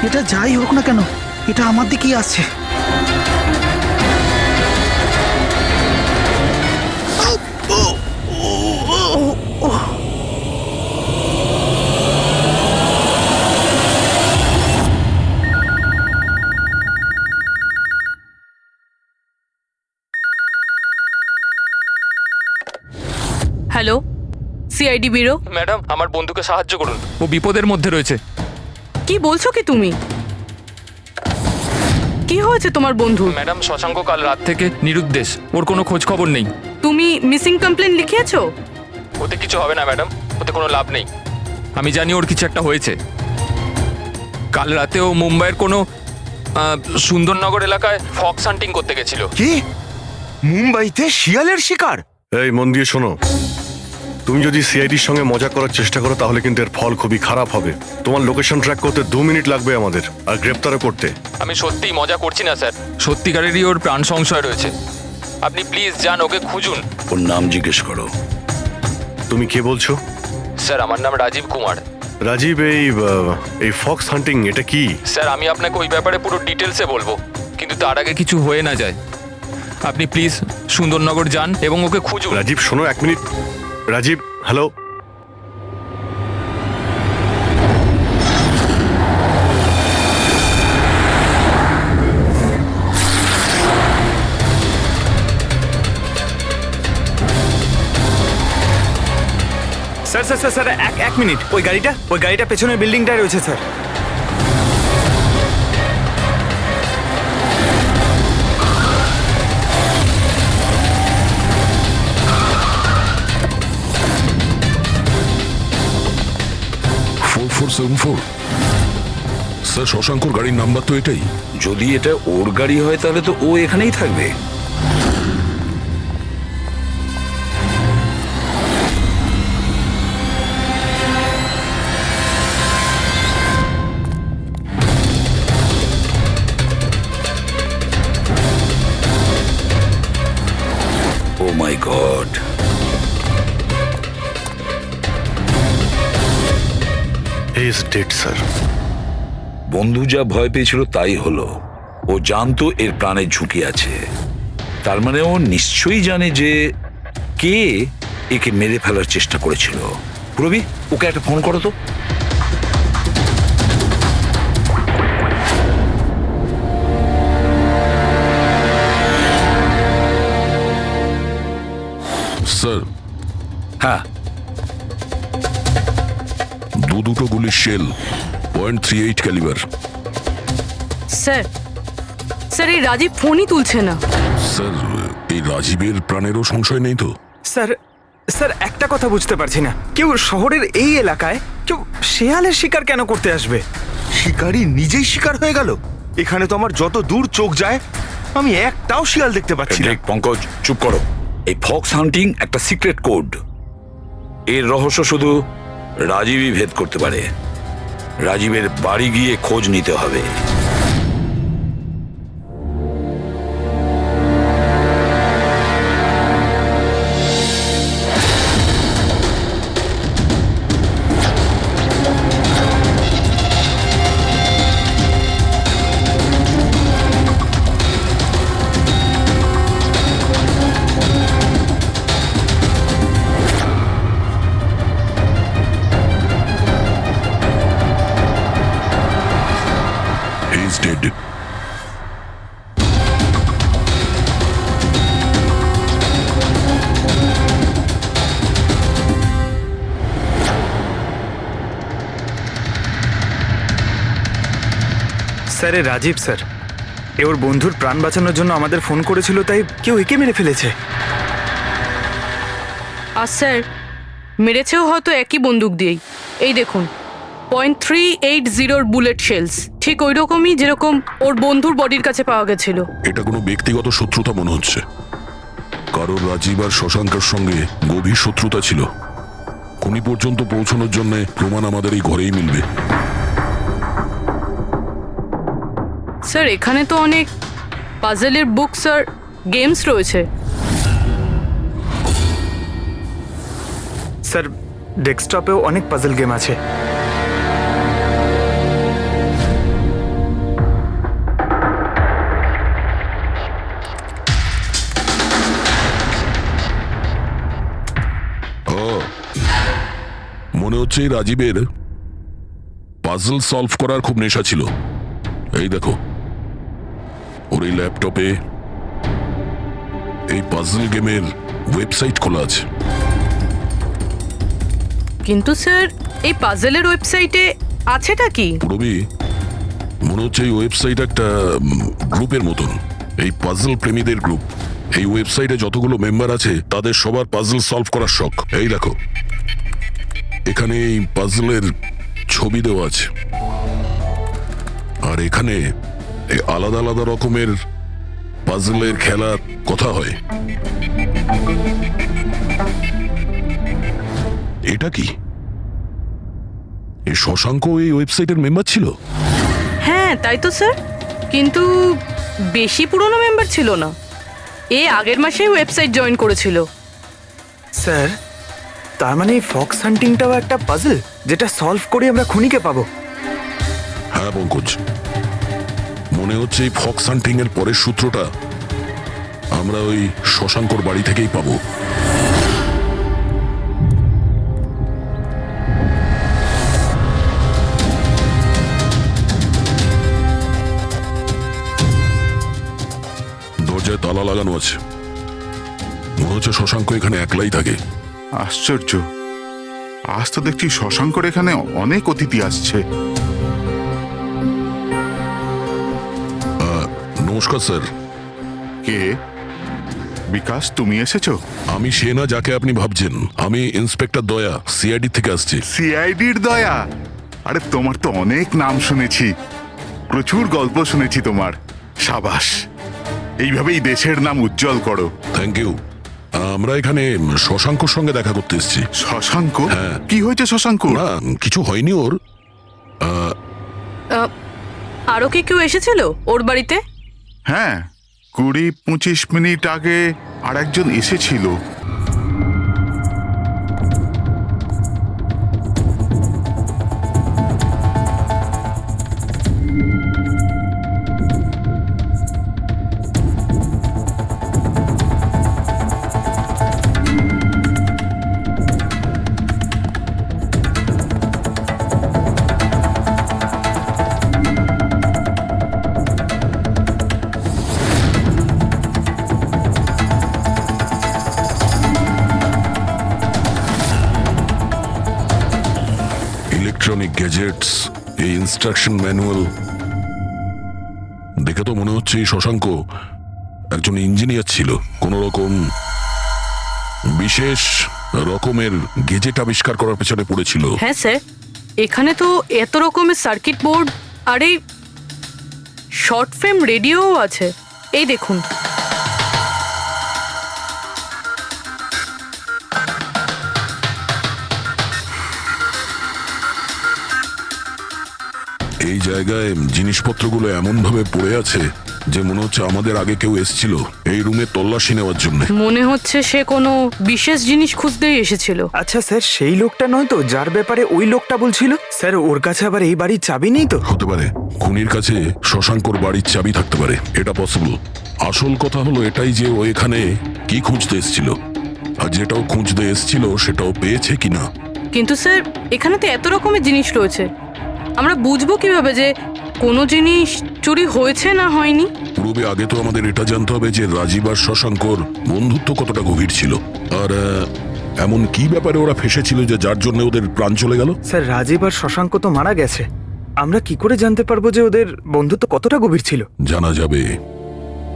এটা যাই হোক না কেন, এটা আমার দিকেই আসছে। Hello, CID bureau. ম্যাডাম, আমার বন্ধুকে সাহায্য করুন, ও বিপদের মধ্যে রয়েছে। কি বলছো কি তুমি? কি হয়েছে তোমার বন্ধু? ম্যাডাম, শশাঙ্ক কাল রাত থেকে নিরুদ্দেশ, ওর কোনো খোঁজ খবর নেই। তুমি মিসিং কমপ্লেন লিখিয়েছো? ওতে কিছু হবে না ম্যাডাম, ওতে কোনো লাভ নেই। আমি জানি ওর কিছু একটা হয়েছে। কাল রাতে ও মুম্বাইয়ের কোনো সুন্দরনগর এলাকায় ফক্স হান্টিং করতে গেছিল। কি? মুম্বাইতে শিয়ালের শিকার? এই মন দিয়ে শোনো, তুমি যদি সিআইডির সঙ্গে মজা করার চেষ্টা করো তাহলে কিন্তু এর ফল খুবই খারাপ হবে। তোমার লোকেশন ট্র্যাক করতে 2 মিনিট লাগবে আমাদের, আর গ্রেপ্তারও করতে। আমি সত্যিই মজা করছি না স্যার, সত্যিকারেরই ওর প্রাণ সংশয় রয়েছে। আপনি প্লিজ যান, ওকে খুঁজুন। ওর নাম জিজ্ঞেস করো। তুমি কে বলছো? স্যার, আমার নাম রাজীব কুমার। রাজীব, এই ফক্স হান্টিং এটা কি? স্যার, আমি আপনাকে ওই ব্যাপারে পুরো ডিটেলসে বলবো, কিন্তু তার আগে কিছু হয়ে না যায়। আপনি প্লিজ সুন্দরনগর যান এবং ওকে খুঁজুন। রাজীব শোনো, 1 minute. Rajib, hello. Sir sir sir sir এক মিনিট, ওই গাড়িটা পেছনের বিল্ডিংটায় রয়েছে স্যার। স্যার, শশাঙ্কর গাড়ির নাম্বার তো এটাই। যদি এটা ওর গাড়ি হয় তাহলে তো ও এখানেই থাকবে। Oh my God, he is dead sir. বন্ধু যা ভয় পেয়েছিল তাই হলো। ও জানতো এর প্রাণের ঝুঁকি আছে, তার মানে ও নিশ্চয়ই জানে যে কে একে মেরে ফেলার চেষ্টা করেছিল। প্রবি, ওকে একটা ফোন করো তো। স্যার। হ্যাঁ। দুটো গুলির শেল, .38 ক্যালিবার। স্যার, স্যার এই রাজীব ফোনই তুলছে না। স্যার, এই রাজীবের প্রাণেরও সংশয় নেই তো? স্যার স্যার একটা কথা বুঝতে পারছি না, কেউ শহরের এই এলাকায় কেউ শেয়ালের শিকার কেন করতে আসবে? শিকারী নিজেই শিকার হয়ে গেল। এখানে তো আমার যত দূর চোখ যায় আমি একটাও শিয়াল দেখতে পাচ্ছি না। পঙ্কজ, চুপ করো। এই ফক্স হান্টিং একটা সিক্রেট কোড। এর রহস্য শুধু রাজীবই ভেদ করতে পারে। রাজীবের বাড়ি গিয়ে খোঁজ নিতে হবে। Sir, Rajiv sir. এ ওর বন্ধুর প্রাণ বাঁচানোর জন্য আমাদের ফোন করেছিল, তাই কেউ একে মেরে ফেলেছে। আর স্যার, মেরেছেও হয়তো একই বন্দুক দিয়েই। এই দেখুন, .380 বুলেট শেলস, ঠিক ওই রকমই যেরকম ওর বন্ধুর বডির কাছে পাওয়া গেছিল। এটা কোনো ব্যক্তিগত শত্রুতা মনে হচ্ছে। কারোর রাজীব আর শশাঙ্কের সঙ্গে গভীর শত্রুতা ছিল। খুনি পর্যন্ত পৌঁছানোর জন্য প্রমাণ আমাদের এই ঘরেই মিলবে। স্যার, এখানে তো অনেক পাজেলের বুকস আর গেমস রয়েছে। স্যার, ডেস্কটপেও অনেক পাজল গেম আছে। মনে হচ্ছে এই রাজীবের পাজল সলভ করার খুব নেশা ছিল। এই দেখো, ওর এই ল্যাপটপে এই পাজল গেমের ওয়েবসাইট খোলা আছে। কিন্তু স্যার, এই পাজেলের ওয়েবসাইটে আছেটা কি? পুরবি, মনে হচ্ছে এই ওয়েবসাইট একটা গ্রুপের মতন, এই পাজল প্রেমীদের গ্রুপ। এই ওয়েবসাইটে যতগুলো মেম্বার আছে তাদের সবার পাজল সলভ করার শখ। এই দেখো, এখানে এই পাজলের ছবি দেওয়া আছে, আর এখানে এই আলাদা আলাদা রকমের পাজলের খেলার কথা হয়। এটা কি? এই শশাঙ্ক এই ওয়েবসাইটের মেম্বার ছিল? হ্যাঁ, তাই তো স্যার, কিন্তু বেশি পুরনো মেম্বার ছিল না। এ আগের মাসেই ওয়েবসাইট জয়েন করেছিল। স্যার, তার মানে ফক্স হান্টিংটাও একটা পাজল, যেটা সলভ করে আমরা খুনিকে পাবো। হ্যাঁ পঙ্কজ, মনে হচ্ছে এই ফক্স হান্টিং এর পরের সূত্রটা আমরা ওই শশাঙ্কর বাড়ি থেকেই পাবো। দরজায় তালা লাগানো আছে। মনে হচ্ছে শশাঙ্ক এখানে একলাই থাকে। আশ্চর্য, আজ তো দেখছি শশাঙ্কর এখানে অনেক অতিথি আসছে। নমস্কার স্যার। কে? বিকাশ, তুমি এসেছো? আমি সে না যাকে আপনি ভাবছেন। আমি ইন্সপেক্টর দয়া, সিআইডি থেকে আসছি। সিআইডির দয়া? আরে তোমার তো অনেক নাম শুনেছি, প্রচুর গল্প শুনেছি তোমার। সাবাস, এইভাবেই দেশের নাম উজ্জ্বল করো। Thank you. আমরা এখানে শশাঙ্কর সঙ্গে দেখা করতে এসেছি। শশাঙ্ক? হ্যাঁ। কি হয়েছে শশাঙ্ক? না, কিছু হয়নি ওর। আরও কি কেউ এসেছিল ওর বাড়িতে? হ্যাঁ, 20-25 মিনিট আগে আর একজন এসেছিল। ইলেকট্রনিক গ্যাজেটস, এই ইনস্ট্রাকশন ম্যানুয়াল দেখে তো মনে হচ্ছে এই শশাঙ্ক একজন ইঞ্জিনিয়ার ছিল। কোন রকম বিশেষ রকমের গেজেট আবিষ্কার করার পেছনে পড়েছিল। হ্যাঁ স্যার, এখানে তো এত রকমের সার্কিট বোর্ড আর এই শর্ট ফ্রেম রেডিও আছে। এই দেখুন। এই জায়গায় জিনিসপত্রগুলো এমন ভাবে পড়ে আছে যে মনে হচ্ছে আমাদের আগে কেউ এসেছিল এই রুমে তল্লাশি নেওয়ার জন্য। মনে হচ্ছে সে কোনো বিশেষ জিনিস খুঁজতেই এসেছিল। আচ্ছা স্যার, সেই লোকটা নয় তো যার ব্যাপারে ওই লোকটা বলছিল? স্যার, ওর কাছে আবার এই বাড়ির চাবি নেই তো? হতে পারে খুনির কাছে শশাঙ্কর বাড়ির চাবি থাকতে পারে, এটা পসিবল। আসল কথা হলো এটাই যে ও এখানে কি খুঁজতে এসেছিল, আর যেটাও খুঁজতে এসেছিল সেটাও পেয়েছে কিনা। কিন্তু স্যার, এখানে তো এত রকমের জিনিস রয়েছে, আমরা বুঝবো কিভাবে যে কোনো জিনিস চুরি হয়েছে না হয়নি? পূর্বে আগে তো আমাদের এটা জানতে হবে যে রাজীব আর শশাঙ্কর বন্ধুত্ব কতটা গভীর ছিল, আর এমন কি ব্যাপারে ওরা ফেসেছিল যে যার জন্য ওদের প্রাণ চলে গেল। স্যার, রাজীব আর শশাঙ্ক তো মারা গেছে, আমরা কি করে জানতে পারবো যে ওদের বন্ধুত্ব কতটা গভীর ছিল? জানা যাবে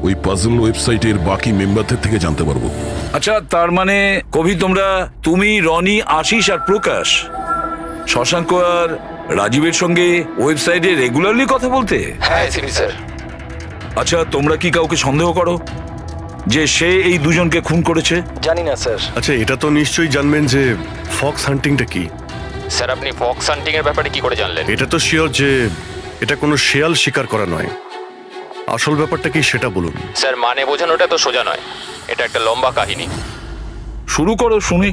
ওই পাজল ওয়েবসাইটের বাকি মেম্বারদের থেকে জানতে পারবো। আচ্ছা, তার মানে কবি তুমি, রনি, আশিস আর প্রকাশ শশাঙ্ক আর রাজীবের সঙ্গে ওয়েবসাইটে রেগুলারলি কথা বলতে? হ্যাঁ সিবি স্যার। আচ্ছা, তোমরা কি কাউকে সন্দেহ করো যে সে এই দুজনকে খুন করেছে? জানি না স্যার। আচ্ছা, এটা তো নিশ্চয়ই জানবেন যে ফক্স হান্টিংটা কি। স্যার আপনি ফক্স হান্টিং এর ব্যাপারে কি করে জানলেন? এটা তো শিওর যে এটা কোনো শেয়াল শিকার করা নয়। আসল ব্যাপারটা কি সেটা বলুন। স্যার মানে বোঝানোটা তো সোজা নয়, এটা একটা লম্বা কাহিনী। শুরু করো শুনি।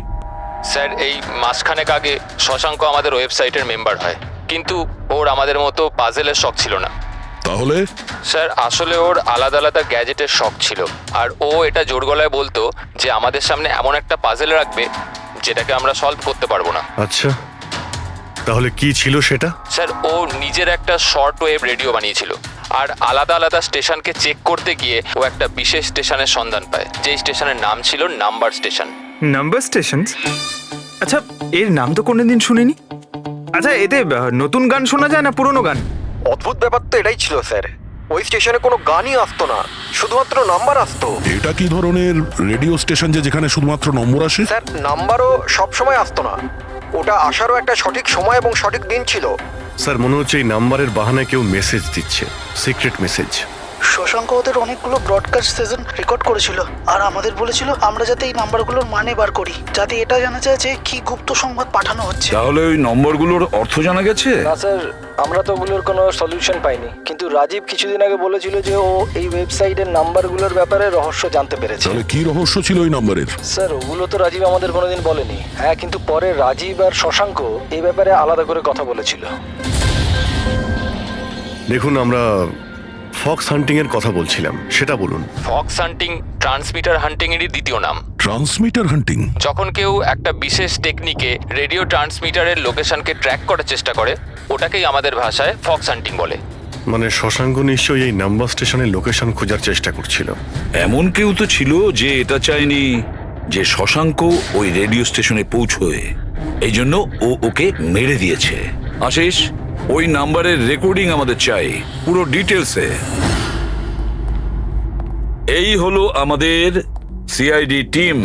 স্যার এই মাসখানেক আগে শশাঙ্ক আমাদের ওয়েবসাইটের মেম্বার হয়, কিন্তু ওর আমাদের মতো পাজেলের শখ ছিল না। তাহলে স্যার আসলে ওর আলাদা আলাদা গ্যাজেটের শখ ছিল, আর ও এটা জোর গলায় বলতো যে আমাদের সামনে এমন একটা পাজেল রাখবে যেটাকে আমরা সলভ করতে পারবো না। আচ্ছা, তাহলে কি ছিল সেটা? স্যার ও নিজের একটা শর্ট ওয়েভ রেডিও বানিয়েছিল, আর আলাদা আলাদা স্টেশনকে চেক করতে গিয়ে ও একটা বিশেষ স্টেশনের সন্ধান পায়, যেই স্টেশনের নাম ছিল নাম্বার স্টেশন। Number station? আচ্ছা, এর নাম তো কোনোদিন শুনিনি। আচ্ছা, এতে নতুন গান শোনা যায় না পুরনো গান? অদ্ভুত ব্যাপার তো এটাই ছিল স্যার, ওই স্টেশনে কোনো গানই আসতো না, শুধুমাত্র নাম্বার আসতো। এটা কি ধরনের রেডিও স্টেশন যে যেখানে শুধুমাত্র নম্বর আসে? স্যার, নাম্বারও সব সময় আসতো না, ওটা আসারও একটা সঠিক সময় এবং সঠিক দিন ছিল। স্যার মনে হচ্ছে এই নাম্বারের বাহানায় কেউ মেসেজ দিচ্ছে, সিক্রেট মেসেজ। শশাঙ্ক ওদের অনেকগুলো ব্রডকাস্ট সেশন রেকর্ড করেছিল আর আমাদের বলেছিল আমরা যাতে এই নাম্বারগুলোর মানে বার করি, যাতে এটা জানা যায় যে কি গুপ্ত সংবাদ পাঠানো হচ্ছে। তাহলে ওই নম্বরগুলোর অর্থ জানা গেছে? না স্যার, আমরা তো ওগুলোর কোনো সলিউশন পাইনি, কিন্তু রাজীব কিছুদিন আগে বলেছিল যে ও এই ওয়েবসাইটের নাম্বারগুলোর ব্যাপারে রহস্য জানতে পেরেছে। তাহলে কি রহস্য ছিল ওই নাম্বারের? স্যার ওগুলো তো রাজীব আমাদের কোনোদিন বলেনি। হ্যাঁ, কিন্তু পরে রাজীব আর শশাঙ্ক এই ব্যাপারে আলাদা করে কথা বলেছিল। দেখুন, আমরা ফক্স হান্টিং এর কথা বলছিলাম, সেটা বলুন। ফক্স হান্টিং ট্রান্সমিটার হান্টিং এরই দ্বিতীয় নাম। ট্রান্সমিটার হান্টিং? যখন কেউ একটা বিশেষ টেকনিকে রেডিও ট্রান্সমিটারের লোকেশনকে ট্র্যাক করার চেষ্টা করে, ওটাকেই আমাদের ভাষায় ফক্স হান্টিং বলে। মানে শশাঙ্ক নিশ্চয়ই এই নাম্বার স্টেশনের লোকেশন খোঁজার চেষ্টা করছিল। এমন কেউ তো ছিল যে এটা চায়নি যে শশাঙ্ক ওই রেডিও স্টেশনে পৌঁছয়, এই জন্য ও ওকে মেরে দিয়েছে। আশিস, ওই নাম্বারের রেকর্ডিং আমাদের চাই, পুরো ডিটেলসে। এই হলো আমাদের সিআইডি টিম।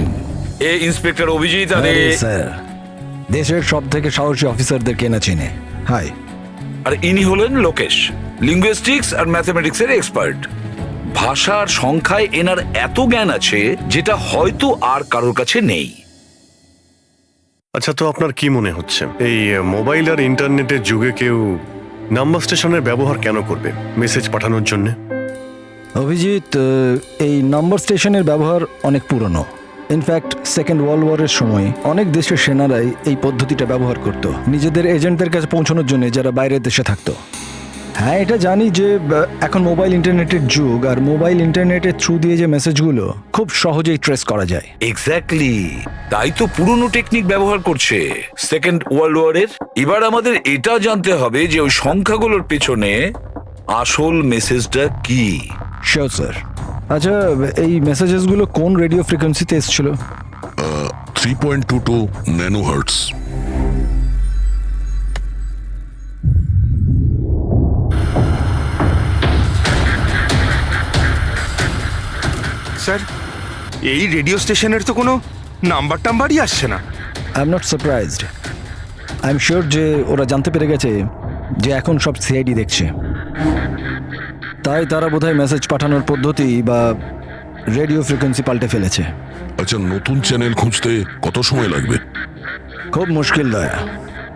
এ ইন্সপেক্টর অভিজিৎ আর স্যার, দেশের সব থেকে সাহসী অফিসারদের কেনা চিনে। হাই। আর ইনি হলেন লোকেশ, লিঙ্গুইস্টিক্স আর ম্যাথমেটিক্স এর এক্সপার্ট। ভাষার সংখ্যায় এনার এত জ্ঞান আছে যেটা হয়তো আর কারোর কাছে নেই। আচ্ছা, তো আপনার কি মনে হচ্ছে এই মোবাইল আর ইন্টারনেটের যুগে কেউ নাম্বার স্টেশনের ব্যবহার কেন করবে মেসেজ পাঠানোর জন্য? অভিজিৎ, এই নাম্বার স্টেশনের ব্যবহার অনেক পুরনো। ইনফ্যাক্ট সেকেন্ড ওয়ার্ল্ড ওয়ারের সময় অনেক দেশের সেনারাই এই পদ্ধতিটা ব্যবহার করত নিজেদের এজেন্টদের কাছে পৌঁছানোর জন্য, যারা বাইরের দেশে থাকতো। হ্যাঁ, এটা জানি যে এখন মোবাইল ইন্টারনেটের যুগ, আর মোবাইল ইন্টারনেটের থ্রু দিয়ে যে মেসেজগুলো খুব সহজেই ট্রেস করা যায়। এক্স্যাক্টলি, তাই তো পুরনো টেকনিক ব্যবহার করছে সেকেন্ড ওয়ার্ল্ড ওয়ারের। এবার আমাদের এটা জানতে হবে যে ওই সংখ্যাগুলোর পেছনে আসল মেসেজটা কি। Sure sir. আচ্ছা, এই মেসেজেসগুলো কোন রেডিও ফ্রিকোয়েন্সিতে এসেছিল? 3.22 ন্যানোহার্টজ। স্যার, এই রেডিও স্টেশনের তো কোনো নাম্বার টাম্বারই আসছে না। I am not surprised. I am sure যে ওরা জানতে পেরে গেছে যে এখন সব সিআইডি দেখছে, তাই তারা বোধহয় মেসেজ পাঠানোর পদ্ধতি বা রেডিও ফ্রিকোয়েন্সি পাল্টে ফেলেছে। আচ্ছা, নতুন চ্যানেল খুঁজতে কত সময় লাগবে? খুব মুশকিল দয়া।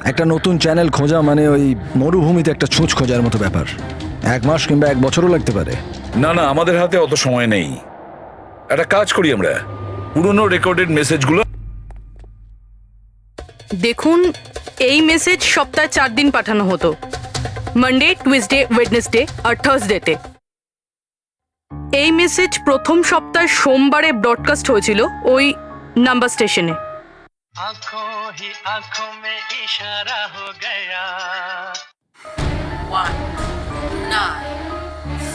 একটা নতুন চ্যানেল খোঁজা মানে ওই মরুভূমিতে একটা ছুঁচ খোঁজার মতো ব্যাপার। 1 মাস কিংবা 1 বছরও লাগতে পারে। না না, আমাদের হাতে অত সময় নেই। একটা কাজ করি, আমরা পুরনো রেকর্ডেড মেসেজগুলো দেখুন, এই মেসেজ সপ্তাহে 4 দিন পাঠানো হতো, মানডে, টুইসডে, ওয়েডনেসডে আর থার্সডেতে। এই মেসেজ প্রথম সপ্তাহের সোমবারে ব্রডকাস্ট হয়েছিল ওই নাম্বার স্টেশনে। आंखों ही आंखों में इशारा हो गया। 1 9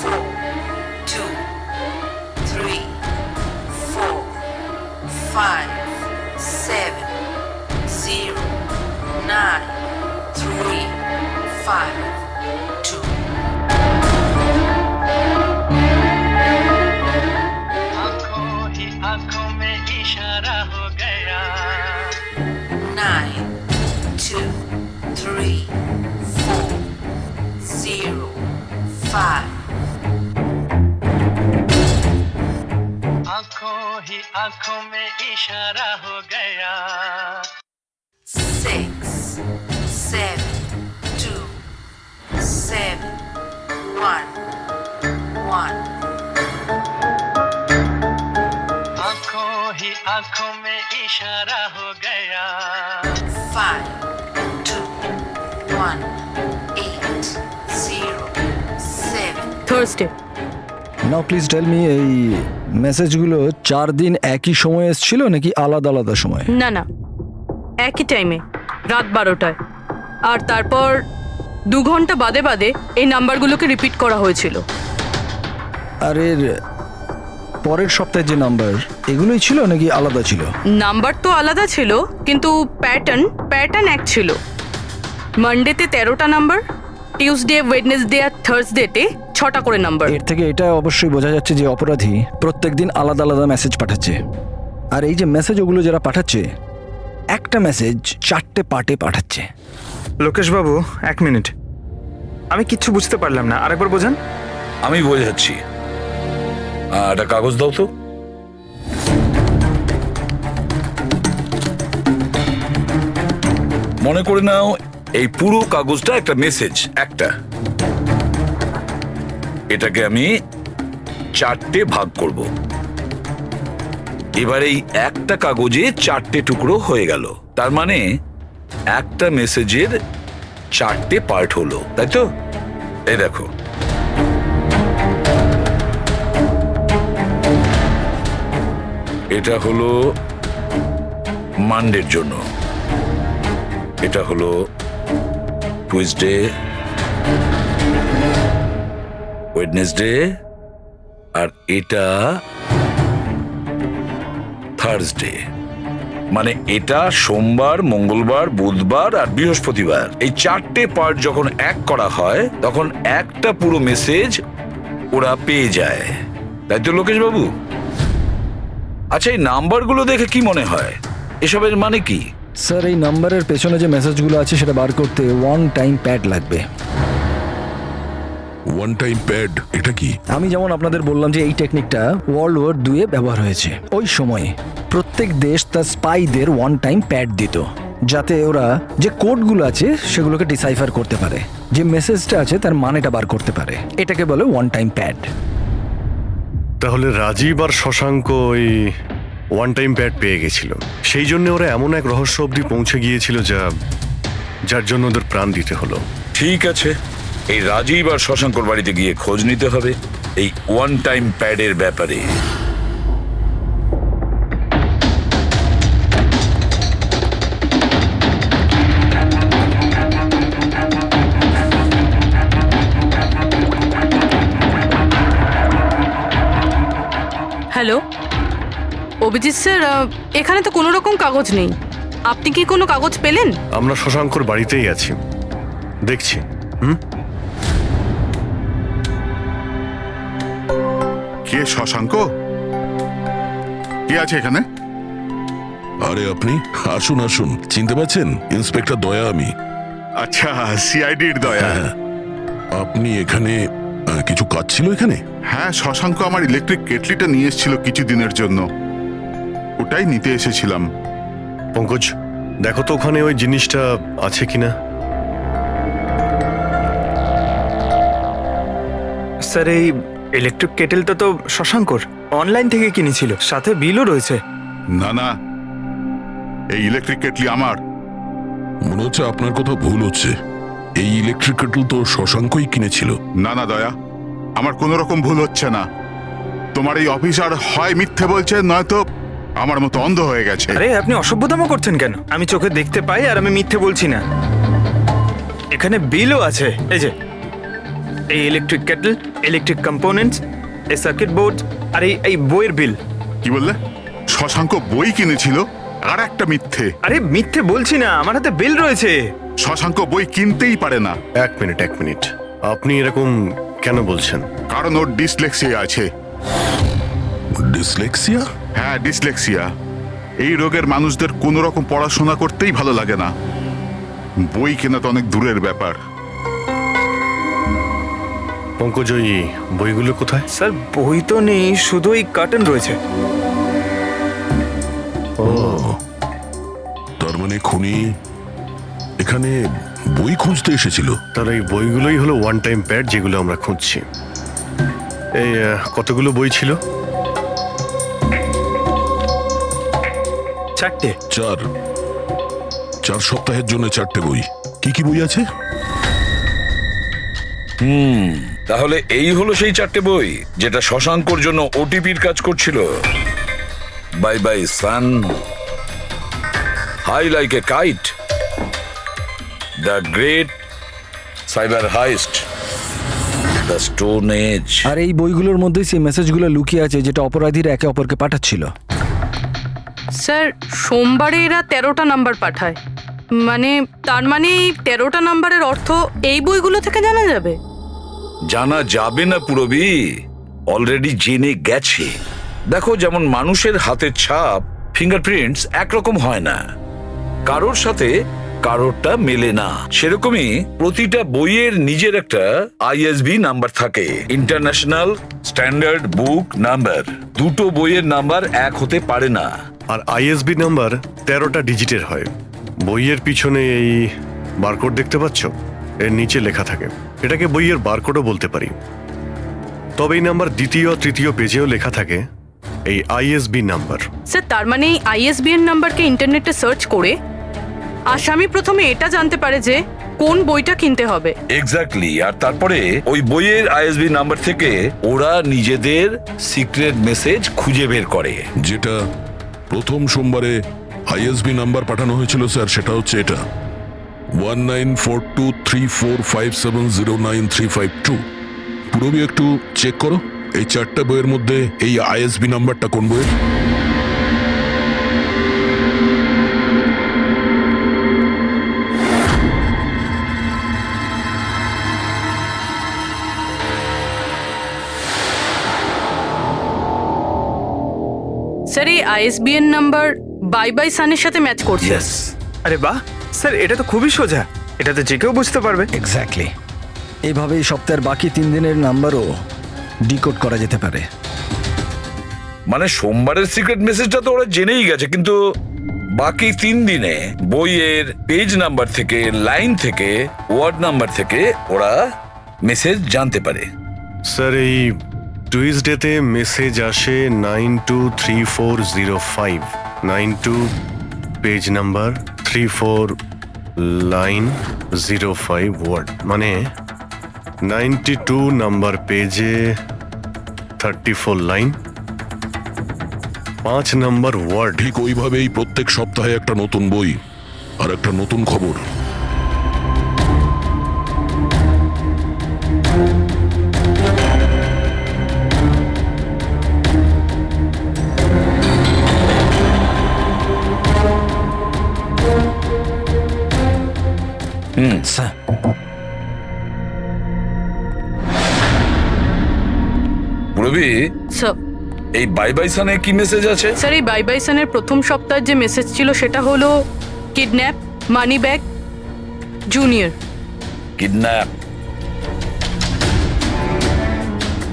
4 2 3 4 5 7 0 9 3 5 ही आंखों में इशारा हो गया 6, 7, 2, 7, 1, 1. आंखों ही आंखों में इशारा हो गया 5, 2, 1, 8, 0, 7. Thursday. Now please tell me, এই মেসেজগুলো 4 দিন একই সময় এসেছিল নাকি আলাদা আলাদা সময়? না না, একই টাইমে, রাত 12টায়। আর তারপর 2 ঘন্টা বাদে বাদে এই নাম্বারগুলোকে রিপিট করা হয়েছিল। আর এর পরের সপ্তাহে যে নাম্বার, এগুলোই ছিল নাকি আলাদা ছিল? নাম্বার তো আলাদা ছিল, কিন্তু প্যাটার্ন এক ছিল। মানডেতে 13টা নাম্বার, টিউসডে, ওয়েডনেসডে আর থার্সডেতে 6টা করে নাম্বার। এর থেকে এটা অবশ্যই বোঝা যাচ্ছে যে অপরাধী প্রত্যেকদিন আলাদা আলাদা মেসেজ পাঠাচ্ছে। আর এই যে মেসেজ ওগুলো যারা পাঠাচ্ছে, একটা মেসেজ 4টে পার্টে পাঠাচ্ছে। লোকেশবাবু 1 মিনিট, আমি কিচ্ছু বুঝতে পারলাম না, আরেকবার বোঝান। আমি বোঝাচ্ছি। একটা কাগজ দাও তো। মনে করে নাও এই পুরো কাগজটা একটা মেসেজ, একটা। এটাকে আমি 4টে ভাগ করব। এবার এই একটা কাগজে 4টে টুকরো হয়ে গেল। তার মানে একটা মেসেজের 4টে পার্ট হলো, তাই তো? এই দেখো, এটা হলো মানডের জন্য, এটা হলো টুইসডে, ওয়েডনেসডে, আর এটা থার্সডে। মানে এটা সোমবার, মঙ্গলবার, বুধবার আর বৃহস্পতিবার। এই 4টে পার্ট যখন এক করা হয় তখন একটা পুরো মেসেজ ওরা পেয়ে যায়, তাই তো লোকেশ বাবু? আচ্ছা, এই নাম্বারগুলো দেখে কি মনে হয়, এসবের মানে কি? স্যার, এই নাম্বারের পেছনে যে মেসেজগুলো আছে সেটা বার করতে 1 টাইম প্যাড লাগবে। 1 টাইম প্যাড এটা কি? আমি যেমন আপনাদের বললাম যে এই টেকনিকটা ওয়ার্ল্ড ওয়ার 2 ব্যবহার হয়েছে। ওই সময়ে প্রত্যেক দেশ তার স্পাইদের 1 টাইম প্যাড দিত, যাতে ওরা যে কোডগুলো আছে সেগুলোকে ডিসাইফার করতে পারে, যে মেসেজটা আছে তার মানেটা বার করতে পারে। এটাকে বলে 1 টাইম প্যাড। তাহলে রাজীব আর শশাঙ্ক ওই 1 টাইম প্যাড পেয়ে গেছিল, সেই জন্য ওরা এমন এক রহস্য অবধি পৌঁছে গিয়েছিল যার জন্য ওদের প্রাণ দিতে হলো। ঠিক আছে, এই রাজীব আর শশাঙ্কর বাড়িতে গিয়ে খোঁজ নিতে হবে এই 1 টাইম প্যাডের ব্যাপারে। হ্যালো অভিজিৎ স্যার, এখানে তো কোনো রকম কাগজ নেই। আপনি কি কোনো কাগজ পেলেন? আমরা শশাঙ্কর বাড়িতেই আছি, দেখছি। কে শশাঙ্ক? কে আছে এখানে? আরে আপনি আসুন আসুন, চিনতে পারছেন? ইন্সপেক্টর দয়া আমি। আচ্ছা, সিআইডির দয়া। আপনি এখানে কিছু কাজ ছিল এখানে? হ্যাঁ, শশাঙ্ক আমার ইলেকট্রিক কেটলিটা নিয়ে এসেছিল কিছুদিনের জন্য, ওটাই নিতে এসেছিলাম। পঙ্কজ, দেখো তো ওখানে ওই জিনিসটা আছে কিনা। স্যার, এই ইলেকট্রিক কেটেলটা তো শশাঙ্কর অনলাইন থেকে কিনেছিল, সাথে বিলও রয়েছে। না না, এই ইলেকট্রিক কেটলি আমার। মনে হচ্ছে আপনার কোথাও ভুল হচ্ছে। এই ইলেকট্রিক কেটল তো শশাঙ্কই কিনেছিল। না না দয়া, আমার কোনো রকম ভুল হচ্ছে না। তোমার এই অফিসার হয় মিথ্যে বলছে, নয়তো আমার মতো অন্ধ হয়ে গেছে। আরে আপনি অসভ্যতামো করছেন কেন? আমি চোখে দেখতে পাই আর আমি মিথ্যে বলছি না। এখানে বিলও আছে, এই যে এই ইলেকট্রিক কেটল, ইলেকট্রিক কম্পোনেন্টস, এই সার্কিট বোর্ড আর এই বইয়ের বিল। কি বললে? শশাঙ্ক বই কিনেছিল আর একটা মিথ্যে? আরে মিথ্যে বলছি না, আমার হাতে বিল রয়েছে। শশাঙ্ক বই কিনতেই পারে না। এক মিনিট, আপনি এরকম কেন বলছেন? কারণ ওর ডিসলেক্সিয়া আছে। ডিসলেক্সিয়া? হ্যাঁ, ডিসলেক্সিয়া। এই রোগের মানুষদের কোনো রকম পড়াশোনা করতেই ভালো লাগে না, বই কেনা তো অনেক দূরের ব্যাপার। পঙ্কজ, ওই বইগুলো কোথায়? স্যার, বই তো নেই, শুধু এই কার্টন রয়েছে। তার মানে খুনি এখানে বই খুঁজতে এসেছিল। তার এই বইগুলোই হলো ওয়ান টাইম প্যাড যেগুলো আমরা খুঁজছি। এই কতগুলো বই ছিল? 4টে। 4 সপ্তাহের জন্য 4টে বই। কি কি বই আছে? তাহলে এই হলো সেই 4টে বই যেটা শশাঙ্কর জন্য ওটিপির কাজ করছিল। Bye bye sun, high like a kite, the great cyber heist, the stone age. আর এই বইগুলোর মধ্যে সেই মেসেজগুলো লুকিয়ে আছে যেটা অপরাধীরা একে অপরকে পাঠাচ্ছিল। স্যার সোমবারে এরা 13টা নাম্বার পাঠায়, মানে তার মানে এই 13টা নাম্বারের অর্থ এই বইগুলো থেকে জানা যাবে? জানা যাবে না পুরবি, অলরেডি জেনে গেছে। দেখো, যেমন মানুষের হাতের ছাপ ফিঙ্গারপ্রিন্টস একরকম হয় না, কারোর সাথে কারোরটা মেলে না, সেরকমই প্রতিটা বইয়ের নিজের একটা আইএসবি নাম্বার থাকে, ইন্টারন্যাশনাল স্ট্যান্ডার্ড বুক নাম্বার। দুটো বইয়ের নাম্বার এক হতে পারে না। আর আইএসবি নাম্বার 13টা ডিজিটের হয়। বইয়ের পিছনে এই বারকোড দেখতে পাচ্ছ, এর নিচে লেখা থাকে। এটাকে বইয়ের বারকোডও বলতে পারি। তবে এই নাম্বার দ্বিতীয় তৃতীয় পেজেও লেখা থাকে এই আইএসবি নাম্বার। স্যার তার মানে এই আইএসবিএন নাম্বারকে ইন্টারনেটে সার্চ করে আসামি প্রথমে এটা জানতে পারে যে কোন বইটা কিনতে হবে। এক্স্যাক্টলি। আর তারপরে ওই বইয়ের আইএসবি নাম্বার থেকে ওরা নিজেদের সিক্রেট মেসেজ খুঁজে বের করে। যেটা প্রথম সোমবারে আইএসবি নাম্বার পাঠানো হয়েছিল স্যার, সেটা হচ্ছে এটা 194234570935 পুরবি একটু চেক করো এই 4টা বইয়ের মধ্যে এই আইএসবি নাম্বারটা কোন বইয়ের। স্যার এই আইএসবিএন নাম্বার বাই বাই সানের সাথে ম্যাচ করছে। আরে বাহ স্যার, এটা তো খুবই সোজা, এটা তো যে কেউ বুঝতে পারবে। এক্স্যাক্টলি। এইভাবেই সপ্তাহের বাকি 3 দিনের নাম্বারও ডিকোড করা যেতে পারে। মানে সোমবারের সিক্রেট মেসেজটা তো ওরা জেনেই গেছে, কিন্তু বাকি 3 দিনে বইয়ের পেজ নাম্বার থেকে, লাইন থেকে, ওয়ার্ড নাম্বার থেকে ওরা মেসেজ জানতে পারে। স্যার এই টুইসডেতে মেসেজ আসে 923405, 92 পেজ নাম্বার, 34 লাইন, 05 ওয়ার্ড, মানে 92 নাম্বার পেজে 34 লাইন, 5 নাম্বার ওয়ার্ড। ঠিক ওইভাবেই প্রত্যেক সপ্তাহে একটা নতুন বই আর একটা নতুন খবর। স্যার পুরবি, এই বাই বাই সানে কি মেসেজ আছে? স্যার এই বাই বাই সানের প্রথম সপ্তাহের যে মেসেজ ছিল সেটা হলো kidnap, money bag, junior. Kidnap,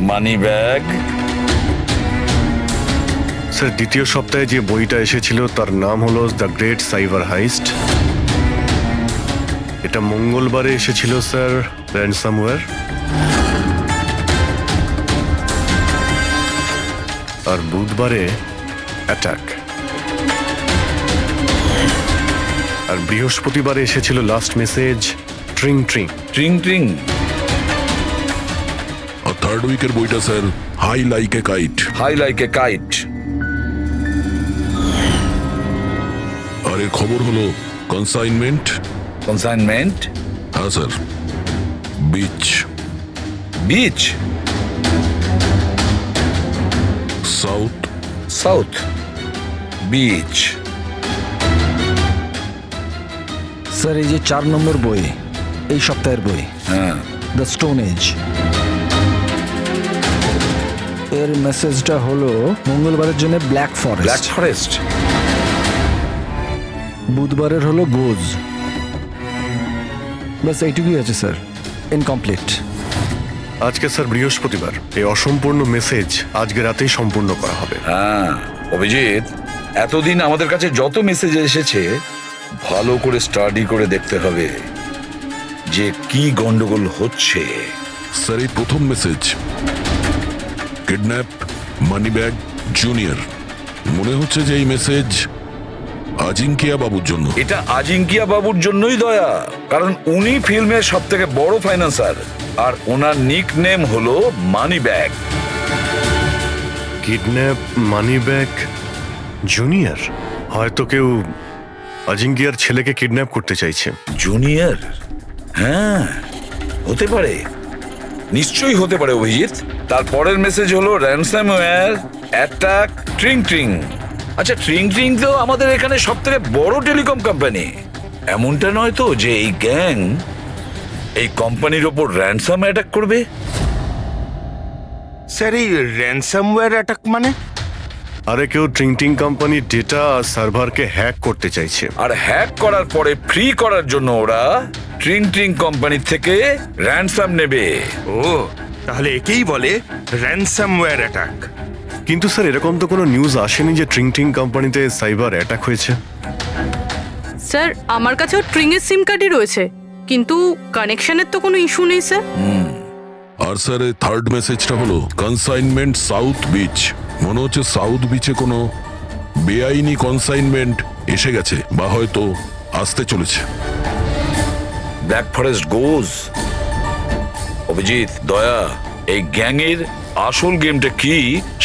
money bag. Sir দ্বিতীয় সপ্তাহে যে বইটা এসেছিল তার নাম হলো দ্য গ্রেট সাইবার হাইস্ট। এটা মঙ্গলবারে এসেছিল স্যার, র্যানসামওয়্যার। আর বুধবারে অ্যাটাক। আর বৃহস্পতিবারে এসেছিল last message tring tring. Tring tring. আর থার্ড উইকের বইটা sir high like a kite. High like a kite. আর এর খবর হলো কনসাইনমেন্ট। কনসাইনমেন্ট? হ্যাঁ sir. Beach. Beach? South. South beach. Sir এই যে 4 নম্বর বই, এই সপ্তাহের বই, হ্যাঁ, দ্য স্টোন এজ, এর মেসেজটা হলো মঙ্গলবারের জন্য ব্ল্যাক ফরেস্ট। Black forest. বুধবারের হলো গোজ। বাস এইটুকুই আছে স্যার, ইনকমপ্লিট। আজকে স্যার বৃহস্পতিবার, এই অসম্পূর্ণ মেসেজ আজকে রাতেই সম্পূর্ণ করা হবে। হ্যাঁ অভিজিৎ, এতদিন আমাদের কাছে যত মেসেজ এসেছে ভালো করে স্টাডি করে দেখতে হবে যে কি গন্ডগোল হচ্ছে। স্যার এই প্রথম message, kidnap money bag junior, মনে হচ্ছে যে এই মেসেজ আজিঙ্কিয়া বাবুর জন্য। এটা আজিঙ্কিয়া বাবুর জন্যই দয়া, কারণ উনি ফিল্মের সব থেকে বড় ফাইন্যান্সার আর ওনার নিক নেম হলো money bag. Kidnap money bag junior, হয়তো কেউ আজিঙ্কিয়ার ছেলেকে কিডন্যাপ করতে চাইছে। জুনিয়র? হ্যাঁ, হতে পারে, নিশ্চয়ই হতে পারে অভিজিৎ। তারপরের মেসেজ হলো র্যানসামওয়্যার অ্যাটাক ট্রিং ট্রিং। আচ্ছা, ট্রিং ট্রিং তো আমাদের এখানে সব থেকে বড় টেলিকম কোম্পানি। এমনটা নয় তো যে এই গ্যাং এই কোম্পানির ওপর র্যানসাম অ্যাটাক করবে? স্যার এই র্যানসামওয়্যার অ্যাটাক মানে? আরে কেউ ট্রিং ট্রিং কোম্পানির ডেটা আর সার্ভারকে হ্যাক করতে চাইছে। আর হ্যাক করার পরে ফ্রি করার জন্য ওরা ট্রিং ট্রিং কোম্পানি থেকে র্যানসাম নেবে। ও, তাহলে একেই বলে র্যানসামওয়্যার অ্যাটাক। কিন্তু স্যার এরকম তো কোনো নিউজ আসেনি যে ট্রিং ট্রিং কোম্পানিতে সাইবার অ্যাটাক হয়েছে। স্যার আমার কাছেও ট্রিংয়ের সিম কার্ডই রয়েছে, কিন্তু কানেকশনের তো কোনো ইস্যু নেই স্যার। আর স্যার এই থার্ড মেসেজটা হলো কনসাইনমেন্ট সাউথ বিচ, মনে হচ্ছে সাউথ বিচে কোনো বেআইনি কনসাইনমেন্ট এসে গেছে বা হয়তো আসতে চলেছে। ব্ল্যাক ফরেস্ট গোজ। অভিজিৎ, দয়া, এই গ্যাংয়ের আসল গেমটা কি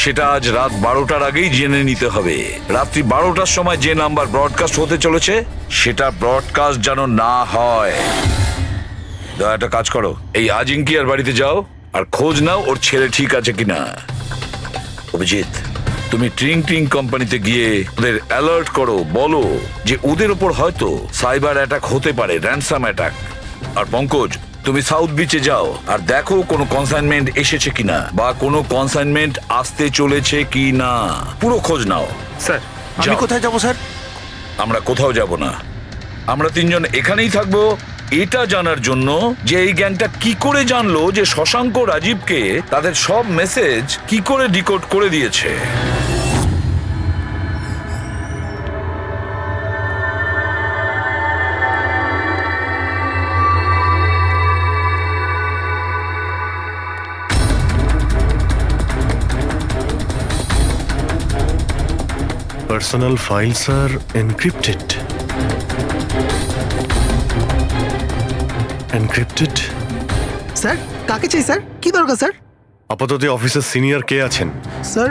সেটা আজ রাত 12টার আগেই জেনে নিতে হবে। রাত্রি 12টার সময় যে নাম্বার ব্রডকাস্ট হতে চলেছে সেটা ব্রডকাস্ট যেন না হয়। দয়া, একটা কাজ করো, এই আজিঙ্কিয়ার বাড়িতে যাও আর খোঁজ নাও ওর ছেলে ঠিক আছে কিনা। অভিজিৎ, তুমি ট্রিং ট্রিং কোম্পানিতে গিয়ে ওদের অ্যালার্ট করো, বলো যে ওদের ওপর হয়তো সাইবার অ্যাটাক হতে পারে, র্যানসাম অ্যাটাক। আর পঙ্কজ, তুমি সাউথ বিচে যাও আর দেখো কোনো কনসাইনমেন্ট এসেছে কিনা বা কোনো কনসাইনমেন্ট আসতে চলেছে কিনা, পুরো খোঁজ নাও। স্যার আমি কোথায় যাব স্যার? আমরা কোথাও যাব না, আমরা তিনজন এখানেই থাকবো এটা জানার জন্য যে এই গ্যাংটা কি করে জানলো যে শশাঙ্ক রাজীবকে তাদের সব মেসেজ কি করে ডিকোড করে দিয়েছে। পার্সোনাল ফাইলস আর এনক্রিপ্টেড। এনক্রিপ্টেড? স্যার কাকে চাই স্যার? কি দরকার স্যার? আপাতত অফিসের সিনিয়র কে আছেন? স্যার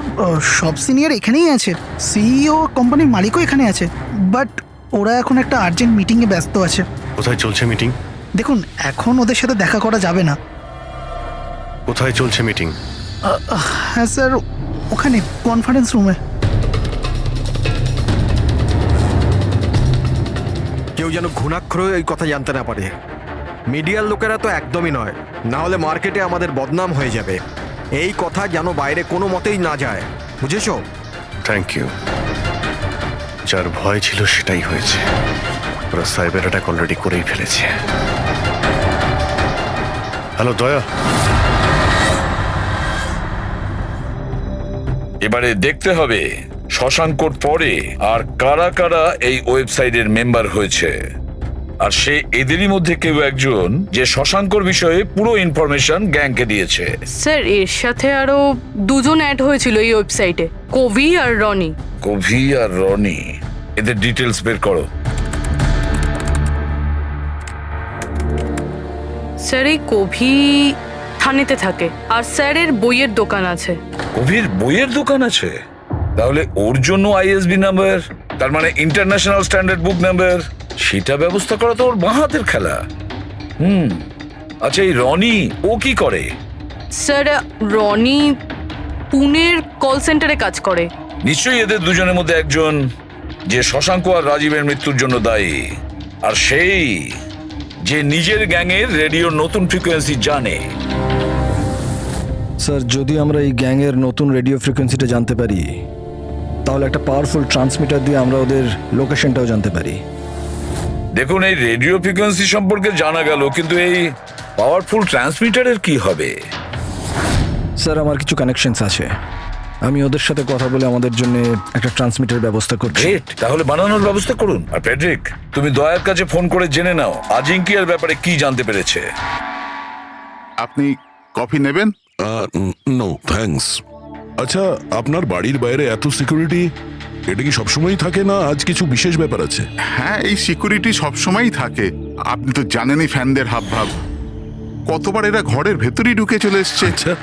সব সিনিয়র এখানেই আছে, সিইও কোম্পানির মালিকও এখানে আছে, বাট ওরা এখন একটা আর্জেন্ট মিটিংয়ে ব্যস্ত আছে। কোথায় চলছে মিটিং? দেখুন এখন ওদের সাথে দেখা করা যাবে না। কোথায় চলছে মিটিং? হ্যাঁ স্যার, ওখানে কনফারেন্স রুমে। কেউ যেন ঘুণাক্ষর এই কথা জানতে না পারে। মিডিয়ার লোকেরা তো একদমই নয়, না হলে মার্কেটে আমাদের বদনাম হয়ে যাবে। এই কথা যেন বাইরে কোনো মতেই না যায়, বুঝেছো? Thank you. যার ভয় ছিল সেটাই হয়েছে, ওরা সাইবার অ্যাটাক অলরেডি করেই ফেলেছে। হ্যালো দয়া, এবারে দেখতে হবে শশাঙ্কর পরে আর কারা কারা এই ওয়েবসাইটের মেম্বার হয়েছে, আর সে এদেরই মধ্যে কেউ একজন যে শশাঙ্কর বিষয়ে পুরো ইনফরমেশন গ্যাংকে দিয়েছে। স্যার এর সাথে আরো দুজন অ্যাড হয়েছিল এই ওয়েবসাইটে, কবি আর রনি। কবি আর রনি, এদের ডিটেলস বের করো। স্যার এই কবি থানেতে থাকে, আর স্যারের বইয়ের দোকান আছে। কবির বইয়ের দোকান আছে? তাহলে ওর জন্য আইএসবি নাম্বার, তার মানে ইন্টারন্যাশনাল স্ট্যান্ডার্ড বুক নাম্বার, সেটা ব্যবস্থা করা তো ওর বাঁ হাতের খেলা। আচ্ছা এই রনি ও কি করে? স্যার রনি পুনের কল সেন্টারে কাজ করে। নিশ্চয়ই এদের দুজনের মধ্যে একজন যে শশাঙ্ক আর রাজীবের মৃত্যুর জন্য দায়ী, আর সেই যে নিজের গ্যাংয়ের রেডিওর নতুন ফ্রিকোয়েন্সি জানে। স্যার যদি আমরা এই গ্যাংয়ের নতুন রেডিও ফ্রিকোয়েন্সিটা জানতে পারি, তাহলে একটা পাওয়ারফুল ট্রান্সমিটার দিয়ে আমরা ওদের লোকেশনটাও জানতে পারি। দেখুন এই রেডিও ফ্রিকোয়েন্সি সম্পর্কে জানা গেল, কিন্তু এই পাওয়ারফুল ট্রান্সমিটারের কি হবে? স্যার আমার কিছু কানেকশনস আছে, আমি ওদের সাথে কথা বলে আমাদের জন্য একটা ট্রান্সমিটার ব্যবস্থা করছি। গ্রেট, তাহলে বানানোর ব্যবস্থা করুন। আর প্যাট্রিক, তুমি দয়ার কাছে ফোন করে জেনে নাও আজিঙ্কিয়ার ব্যাপারে কি জানতে পেরেছে। আপনি কফি নেবেন? No thanks. আচ্ছা, আপনার বাড়ির বাইরে এত সিকিউরিটি, এটা কি সবসময়ই থাকে না আজ কিছু বিশেষ ব্যাপার আছে? হ্যাঁ, এই সিকিউরিটি সবসময়ই থাকে। আপনি তো জানেনই ফ্যানদের হাবভাব। কতবার এরা ঘরের ভেতরেই ঢুকে চলে এসছে। আচ্ছা,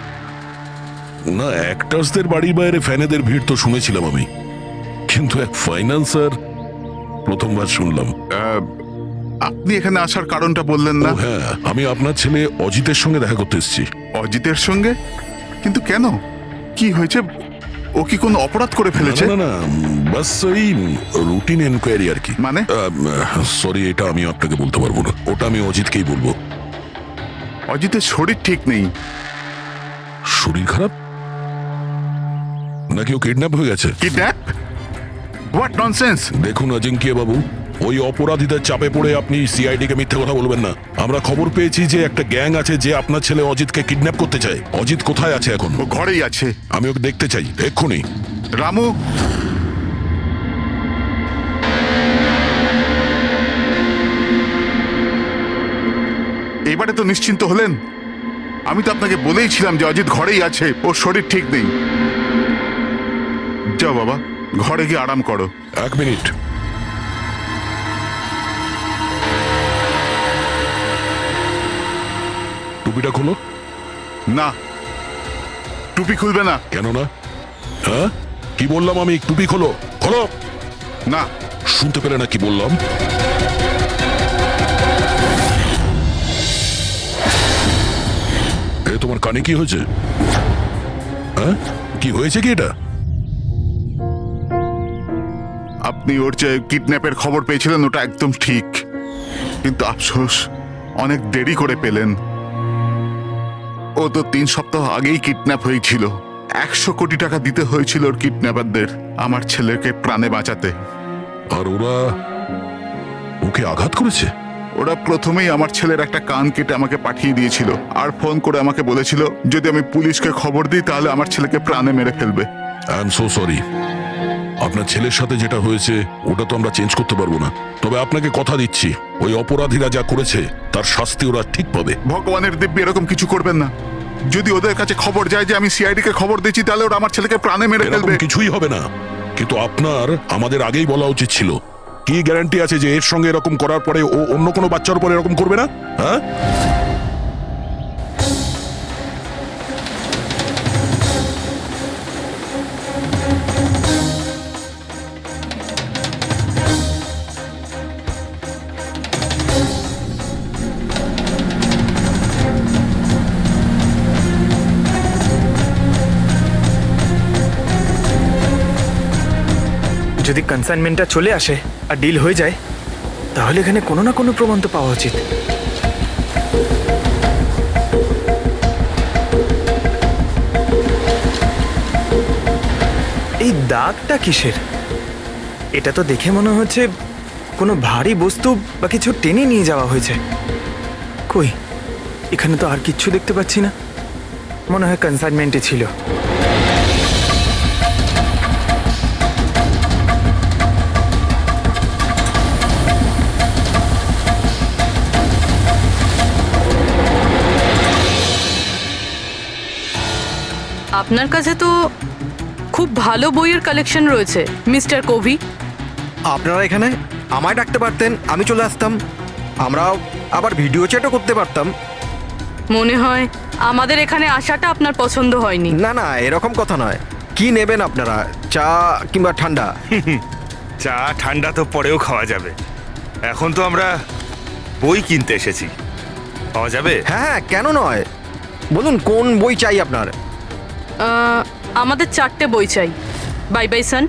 না অ্যাক্টার্সদের বাড়ির বাইরে ফ্যানেদের ভিড় তো শুনেছিলাম আমি, কিন্তু এক ফাইন্যান্সার প্রথমবার শুনলাম। আপনি এখানে আসার কারণটা বললেন না? হ্যাঁ, আমি আপনার ছেলে অজিতের সঙ্গে দেখা করতে এসেছি। অজিতের সঙ্গে? কিন্তু কেন, কি হয়েছে? ও কি কোনো অপরাধ করে ফেলেছে? না না, বাস ওই রুটিন এনকোয়ারি আর কি। মানে? সরি, এটা আমি আপনাকে বলতে পারবো না, ওটা আমি অজিতকেই বলবো। অজিতের শরীর ঠিক নেই। শরীর খারাপ নাকি ও কিডন্যাপ হয়ে গেছে? কিডন্যাপ? What nonsense! দেখুন অজিঙ্কিয়া বাবু, ওই অপরাধীদের চাপে পড়ে আপনি সিআইডি কে মিথ্যে কথা বলবেন না। আমরা খবর পেয়েছি যে একটা গ্যাং আছে যে আপনার ছেলে অজিতকে কিডন্যাপ করতে চায়। অজিত কোথায় আছে এখন? ও ঘরেই আছে। আমি ওকে দেখতে চাই এক্ষুনি। রামু, এবারে তো নিশ্চিন্ত হলেন? আমি তো আপনাকে বলেইছিলাম যে অজিত ঘরেই আছে, ওর শরীর ঠিক নেই। যাও বাবা, ঘরে গিয়ে আরাম করো। এক মিনিট। টুপিটা খোলো। না, টুপি খুলবে না। কেন না? হ্যাঁ, কি বললাম আমি? টুপি খোলো। খোলো না। শুনতে পেলে না কি বললাম? এ তোমার কানে কি হয়েছে? হ্যাঁ, কি হয়েছে কি এটা? আপনি ওর যে কিডন্যাপের খবর পেয়েছিলেন ওটা একদম ঠিক, কিন্তু আফসোস অনেক দেরি করে পেলেন। ও তো 3 সপ্তাহ আগেই কিডন্যাপ হয়েছিল। 100 কোটি টাকা দিতে হয়েছিল ওর কিডন্যাপারদের আমার ছেলেকে প্রাণে বাঁচাতে। আর ওরা ওকে আঘাত করেছে? ওরা প্রথমেই আমার ছেলের একটা কান কেটে আমাকে পাঠিয়ে দিয়েছিল, আর ফোন করে আমাকে বলেছিল যদি আমি পুলিশকে খবর দিই তাহলে আমার ছেলেকে প্রাণে মেরে ফেলবে। I am so sorry. আপনার ছেলের সাথে যেটা হয়েছে ওটা তো আমরা চেঞ্জ করতে পারবো না, তবে আপনাকে কথা দিচ্ছি ওই অপরাধীরা যা করেছে তার শাস্তি ওরা ঠিক পাবে। ভগবানের দিব্যি এরকম কিছু করবেন না। যদি ওদের কাছে খবর যায় যে আমি সিআইডি কে খবর দিচ্ছি তাহলে ওরা আমার ছেলেকে প্রাণে মেরে ফেলবে। কিছুই হবে না, কিন্তু আপনার আমাদের আগেই বলা উচিত ছিল। কি গ্যারান্টি আছে যে এর সঙ্গে এরকম করার পরে ও অন্য কোনো বাচ্চার উপর এরকম করবে না? হ্যাঁ, যদি কনসাইনমেন্টটা চলে আসে আর ডিল হয়ে যায়, তাহলে এখানে কোনো না কোনো প্রমাণ তো পাওয়া উচিত। এই দাগটা কিসের? এটা তো দেখে মনে হচ্ছে কোনো ভারী বস্তু বা কিছু টেনে নিয়ে যাওয়া হয়েছে। কই, এখানে তো আর কিচ্ছু দেখতে পাচ্ছি না। মনে হয় কনসাইনমেন্টে ছিল। আপনার কাছে তো খুব ভালো বইয়ের কালেকশন রয়েছে মিস্টার কোভি। আপনারা এখানে আমায় ডাকতে পারতেন, আমি চলে আসতাম। আমরাও আবার ভিডিও চ্যাটও করতে পারতাম। মনে হয় আমাদের এখানে আসাটা আপনার পছন্দ হয়নি। না না, এরকম কথা নয়। কি নেবেন আপনারা, চা কিংবা ঠান্ডা? চা ঠান্ডা তো পরেও খাওয়া যাবে, এখন তো আমরা বই কিনতে এসেছি। পাওয়া যাবে? হ্যাঁ, কেন নয়, বলুন কোন বই চাই আপনার? আমাদের 4টে বই চাই। Bye bye sun,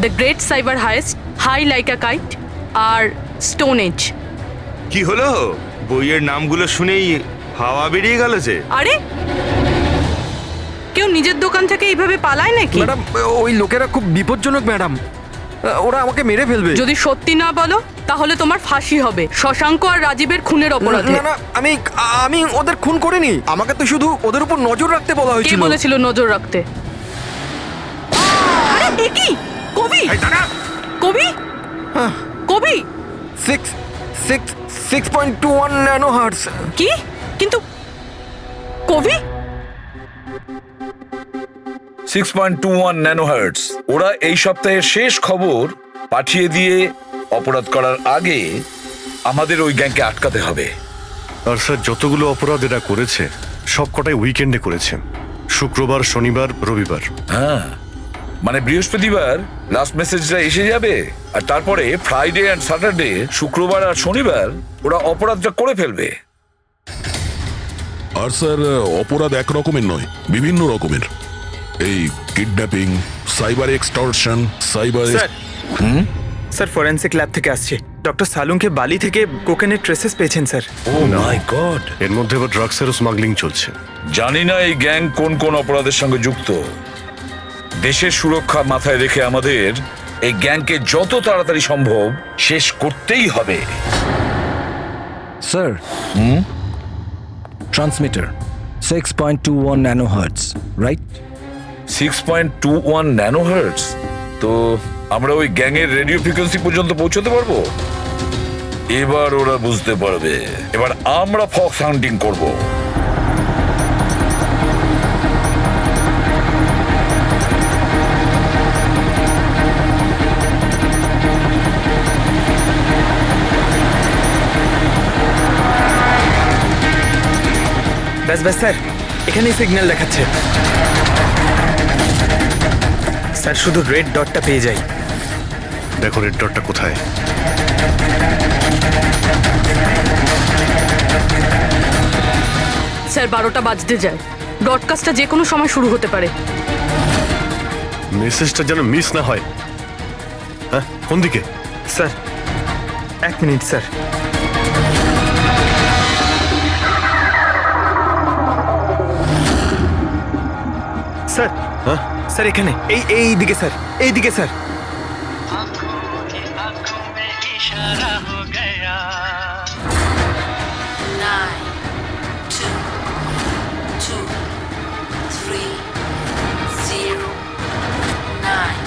the great cyber heist, high like a kite আর স্টোন এজ। কি হলো, বইয়ের নামগুলো শুনেই হাওয়া বেরিয়ে গেল যে? আরে, কেউ নিজের দোকান থেকে এইভাবে পালায় নাকি? ম্যাডাম, ওই লোকেরা খুব বিপজ্জনক ম্যাডাম, ওরা আমাকে মেরে ফেলবে। যদি সত্যি না বলো তাহলে তোমার ফাঁসি হবে শশাঙ্ক আর রাজীবের খুনের অপরাধে। না না, আমি ওদের খুন করিনি। আমাকে তো শুধু ওদের উপর নজর রাখতে বলা হয়েছিল। কে বলেছিল নজর রাখতে? কি কবি কবি কবি 6.21 ন্যানো হার্টস। কি কিন্তু কবি 6.21 ন্যানোহার্টজ। ওরা এই সপ্তাহের শেষ খবর পাঠিয়ে দিয়ে অপরাধ করার আগে আমাদের ওই গ্যাংকে আটকাতে হবে। আর স্যার যতগুলো অপরাধ এরা করেছে সব কটাই উইকেন্ডে করেছে, শুক্রবার, শনিবার, রবিবার। হ্যাঁ, মানে বৃহস্পতিবার লাস্ট মেসেজটা এসে যাবে, আর তারপরে ফ্রাইডে অ্যান্ড স্যাটারডে, শুক্রবার আর শনিবার ওরা অপরাধটা করে ফেলবে। আর স্যার অপরাধ এক রকমের নয়, বিভিন্ন রকমের। এই kidnapping, cyber extortion, cyber. Sir forensic lab থেকে আসছে। ডক্টর সালুংকে বালি থেকে কোকেনের ট্রেসেস পেয়েছেন স্যার। ও মাই গড, এর মধ্যে আবার ড্রাগসেরও স্মাগলিং চলছে। জানি না এই গ্যাং কোন কোন অপরাধের সঙ্গে যুক্ত। দেশের সুরক্ষা মাথায় রেখে আমাদের এই গ্যাংকে যত তাড়াতাড়ি সম্ভব শেষ করতেই হবে। Sir, transmitter 6.21 nanohertz, right? 6.21 nanohertz. তো আমরা ওই গ্যাংয়ের রেডিও ফ্রিকোয়েন্সি পর্যন্ত পৌঁছতে পারবো? এবার ওরা বুঝতে পারবে। এবার আমরা ফক্স হান্টিং করব। ব্যাস ব্যাস স্যার, এখানেই সিগন্যাল দেখাচ্ছে। স্যার শুধু রেড ডটটা পেয়ে যাই। দেখো রেড ডটটা কোথায়। স্যার 12টা বাজতে যায়, ব্রডকাস্টটা যে কোনো সময় শুরু হতে পারে। মেসেজটা যেন মিস না হয়। হ্যাঁ, কোন দিকে? Sir 1 minute sir. স্যার, হ্যাঁ স্যার এখানে, এই দিকে স্যার, এই দিকে স্যার। इशारा हो गया 9 2 2 3 0 9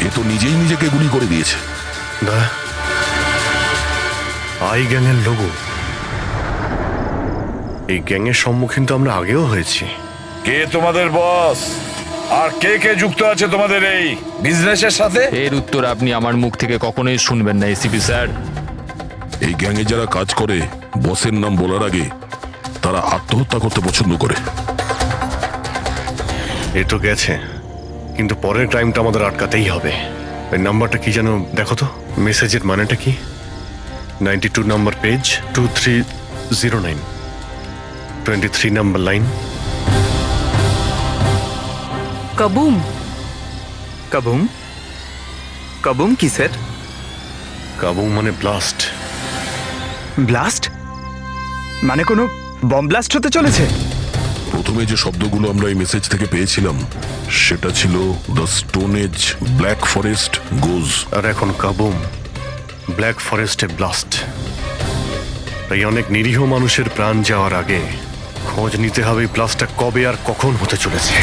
এ তো নিজেই নিজেকে গুলি করে দিয়েছে। আই গ্যাংয়ের লোগো। এই গ্যাংয়ের সম্মুখীন তো আমরা আগেও হয়েছি। কে তোমাদের বস, আর কে কে যুক্ত আছে তোমাদের এই বিজনেসের সাথে? এর উত্তর আপনি আমার মুখ থেকে কখনোই শুনবেন না এসিপি স্যার। এই গ্যাংয়ে যারা কাজ করে বসের নাম বলার আগে তারা আত্মহত্যা করতে পছন্দ করে। এ তো গেছে, কিন্তু পরের ক্রাইমটা আমাদের আটকাতেই হবে। ওই নাম্বারটা কি যেন দেখো তো, মেসেজের মানেটা কি? 92 নাম্বার পেজ 2309, 23 নাম্বার লাইন। কাবুম। কাবুম? কাবুম কি স্যার? কাবুম মানে ব্লাস্ট। ব্লাস্ট মানে কোনো বম ব্লাস্ট হতে চলেছে? প্রথমে যে শব্দগুলো আমরা এই মেসেজ থেকে পেয়েছিলাম সেটা ছিল the stone age, black forest goes. আর এখন কাবুম, ব্ল্যাক ফরেস্টে ব্লাস্ট। তাই অনেক নিরীহ মানুষের প্রাণ যাওয়ার আগে খোঁজ নিতে হবে ব্লাস্টটা কবে আর কখন হতে চলেছে।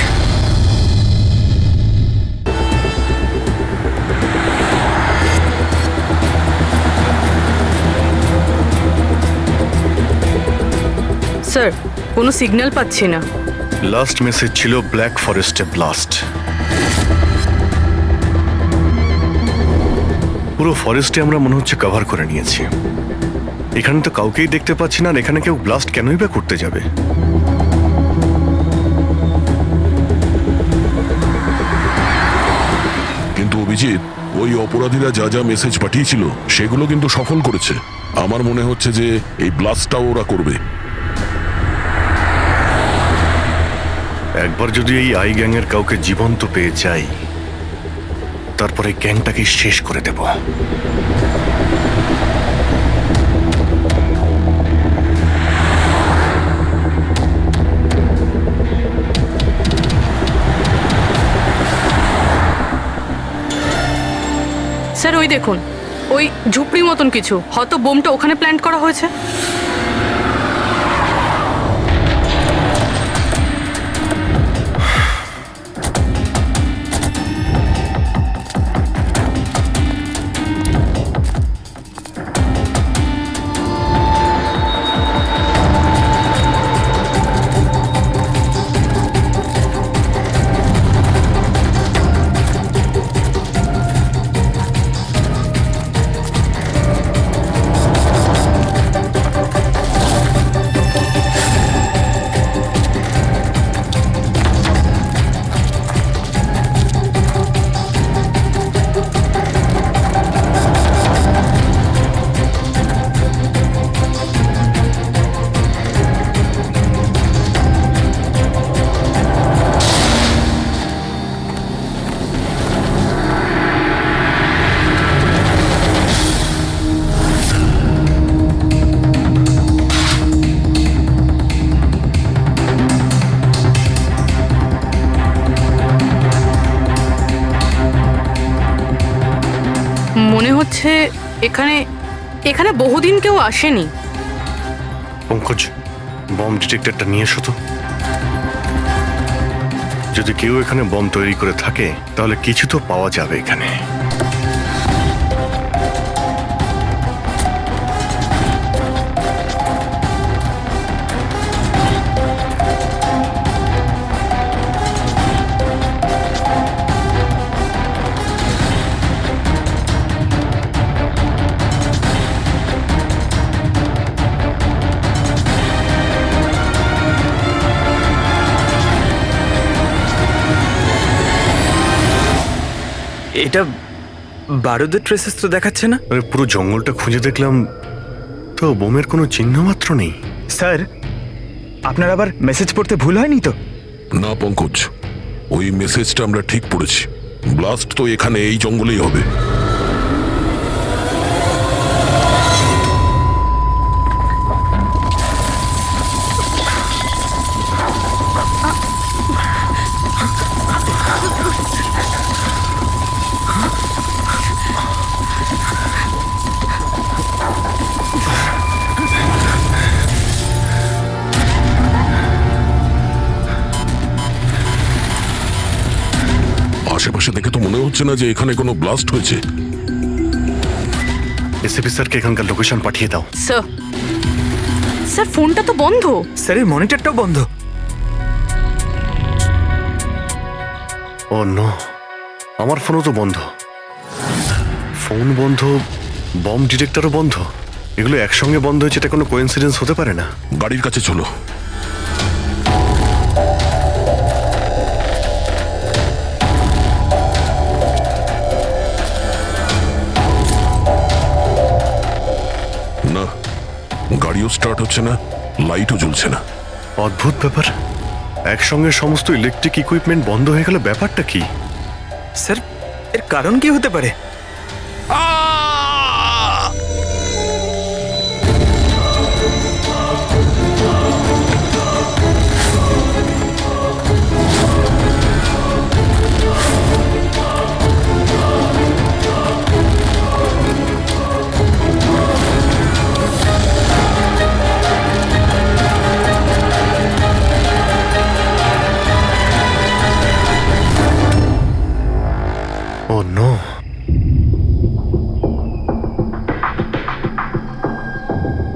স্যার কোনো সিগন্যাল পাচ্ছি না। লাস্ট মেসেজ ছিল ব্ল্যাক ফরেস্টে ব্লাস্ট। পুরো ফরেস্টে আমরা মনে হচ্ছে কভার করে নিয়েছি। এখানে তো কাউকেই দেখতে পাচ্ছি না, আর এখানে কেউ ব্লাস্ট কেনই বা করতে যাবে? কিন্তু অভিজিৎ, ওই অপরাধীরা যা যা মেসেজ পাঠিয়েছিল সেগুলো কিন্তু সফল করেছে। আমার মনে হচ্ছে যে এই ব্লাস্টটাও ওরা করবে। একবার যদি এই আই গ্যাংয়ের কাউকে জীবন্ত পেয়ে যাই, তারপরে গ্যাংটাকে শেষ করে দেব। স্যার ওই দেখুন, ওই ঝুপড়ি মতন কিছু, হয়তো বোমটা ওখানে প্ল্যান্ট করা হয়েছে। মনে হচ্ছে এখানে এখানে বহুদিন কেউ আসেনি। পঙ্কজ, বম ডিটেক্টরটা নিয়ে এসো তো। যদি কেউ এখানে বম তৈরি করে থাকে তাহলে কিছু তো পাওয়া যাবে এখানে। এটা বারুদের ট্রেসেস তো দেখাচ্ছে না। আরে পুরো জঙ্গলটা খুঁজে দেখলাম তো বোমের কোনো চিহ্ন মাত্র নেই। স্যার, আপনার আবার মেসেজ পড়তে ভুল হয়নি তো? না পঙ্কজ, ওই মেসেজটা আমরা ঠিক পড়েছি। ব্লাস্ট তো এখানে এই জঙ্গলেই হবে। আশেপাশে দেখে তো মনে হচ্ছে না যে এখানে কোনো ব্লাস্ট হয়েছে। এসএপি স্যারকে এখানকার লোকেশন পাঠিয়ে দাও। স্যার, স্যার ফোনটা তো বন্ধ। স্যারের মনিটরটাও বন্ধ। ও নো, আমার ফোনও তো বন্ধ। ফোন বন্ধ, বম ডিটেক্টরও বন্ধ। এগুলো একসঙ্গে বন্ধ হয়েছে, এটা কোনো কোইন্সিডেন্স হতে পারে না। গাড়ির কাছে চলো। না, গাড়িও স্টার্ট হচ্ছে না, লাইটও জ্বলছে না। অদ্ভুত ব্যাপার, একসঙ্গে সমস্ত ইলেকট্রিক ইকুইপমেন্ট বন্ধ হয়ে গেল, ব্যাপারটা কি? স্যার, এর কারণ কি হতে পারে? Oh no.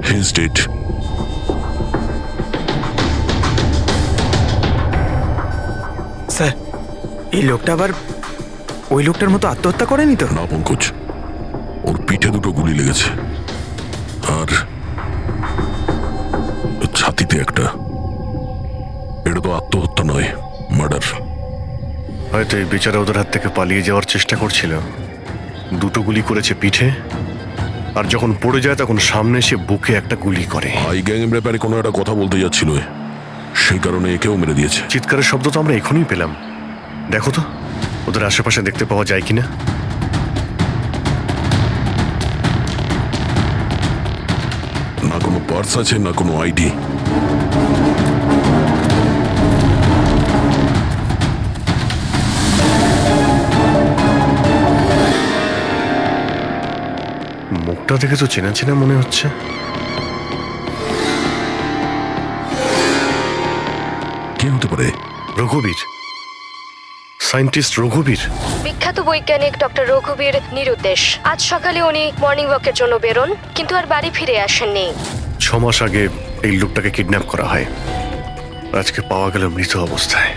He's dead. Sir, এই লোকটা আবার ওই লোকটার মতো আত্মহত্যা করেনি তো? না পঙ্কজ, ওর পিঠে দুটো গুলি লেগেছে আর ছাতিতে একটা। এটা তো আত্মহত্যা নয়, মার্ডার। হয়তো এই বেচারা ওদের হাত থেকে পালিয়ে যাওয়ার চেষ্টা করছিল। দুটো গুলি করেছে পিঠে, আর যখন পড়ে যায় তখন সামনে এসে বুকে একটা গুলি করে। হাই গ্যাং এর ব্যাপারে কোনো একটা কথা বলতে যাচ্ছিল, সেই কারণে একেও মেরে দিয়েছে। চিৎকারের শব্দ তো আমরা এখনই পেলাম। দেখো তো ওদের আশেপাশে দেখতে পাওয়া যায় কিনা। না কোনো পার্স আছে, না কোনো আইডি। মুখটা দেখে তো চেনা চেনা মনে হচ্ছে। কে হতে পারে? রঘুবীর, সায়েন্টিস্ট রঘুবীর। বিখ্যাত বৈজ্ঞানিক ডক্টর রঘুবীর নিরুদ্দেশ। আজ সকালে উনি মর্নিং ওয়াকের জন্য বেরোন, কিন্তু আর বাড়ি ফিরে আসেননি। 6 মাস আগে এই লোকটাকে কিডন্যাপ করা হয়। আজকে পাওয়া গেল মৃত অবস্থায়।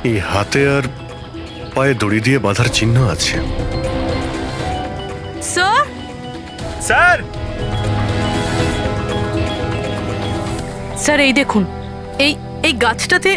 এই হাতে আর পায়ে দড়ি দিয়ে বাঁধার চিহ্ন আছে। স্যার, স্যার, স্যার এই দেখুন, এই গাছটাতে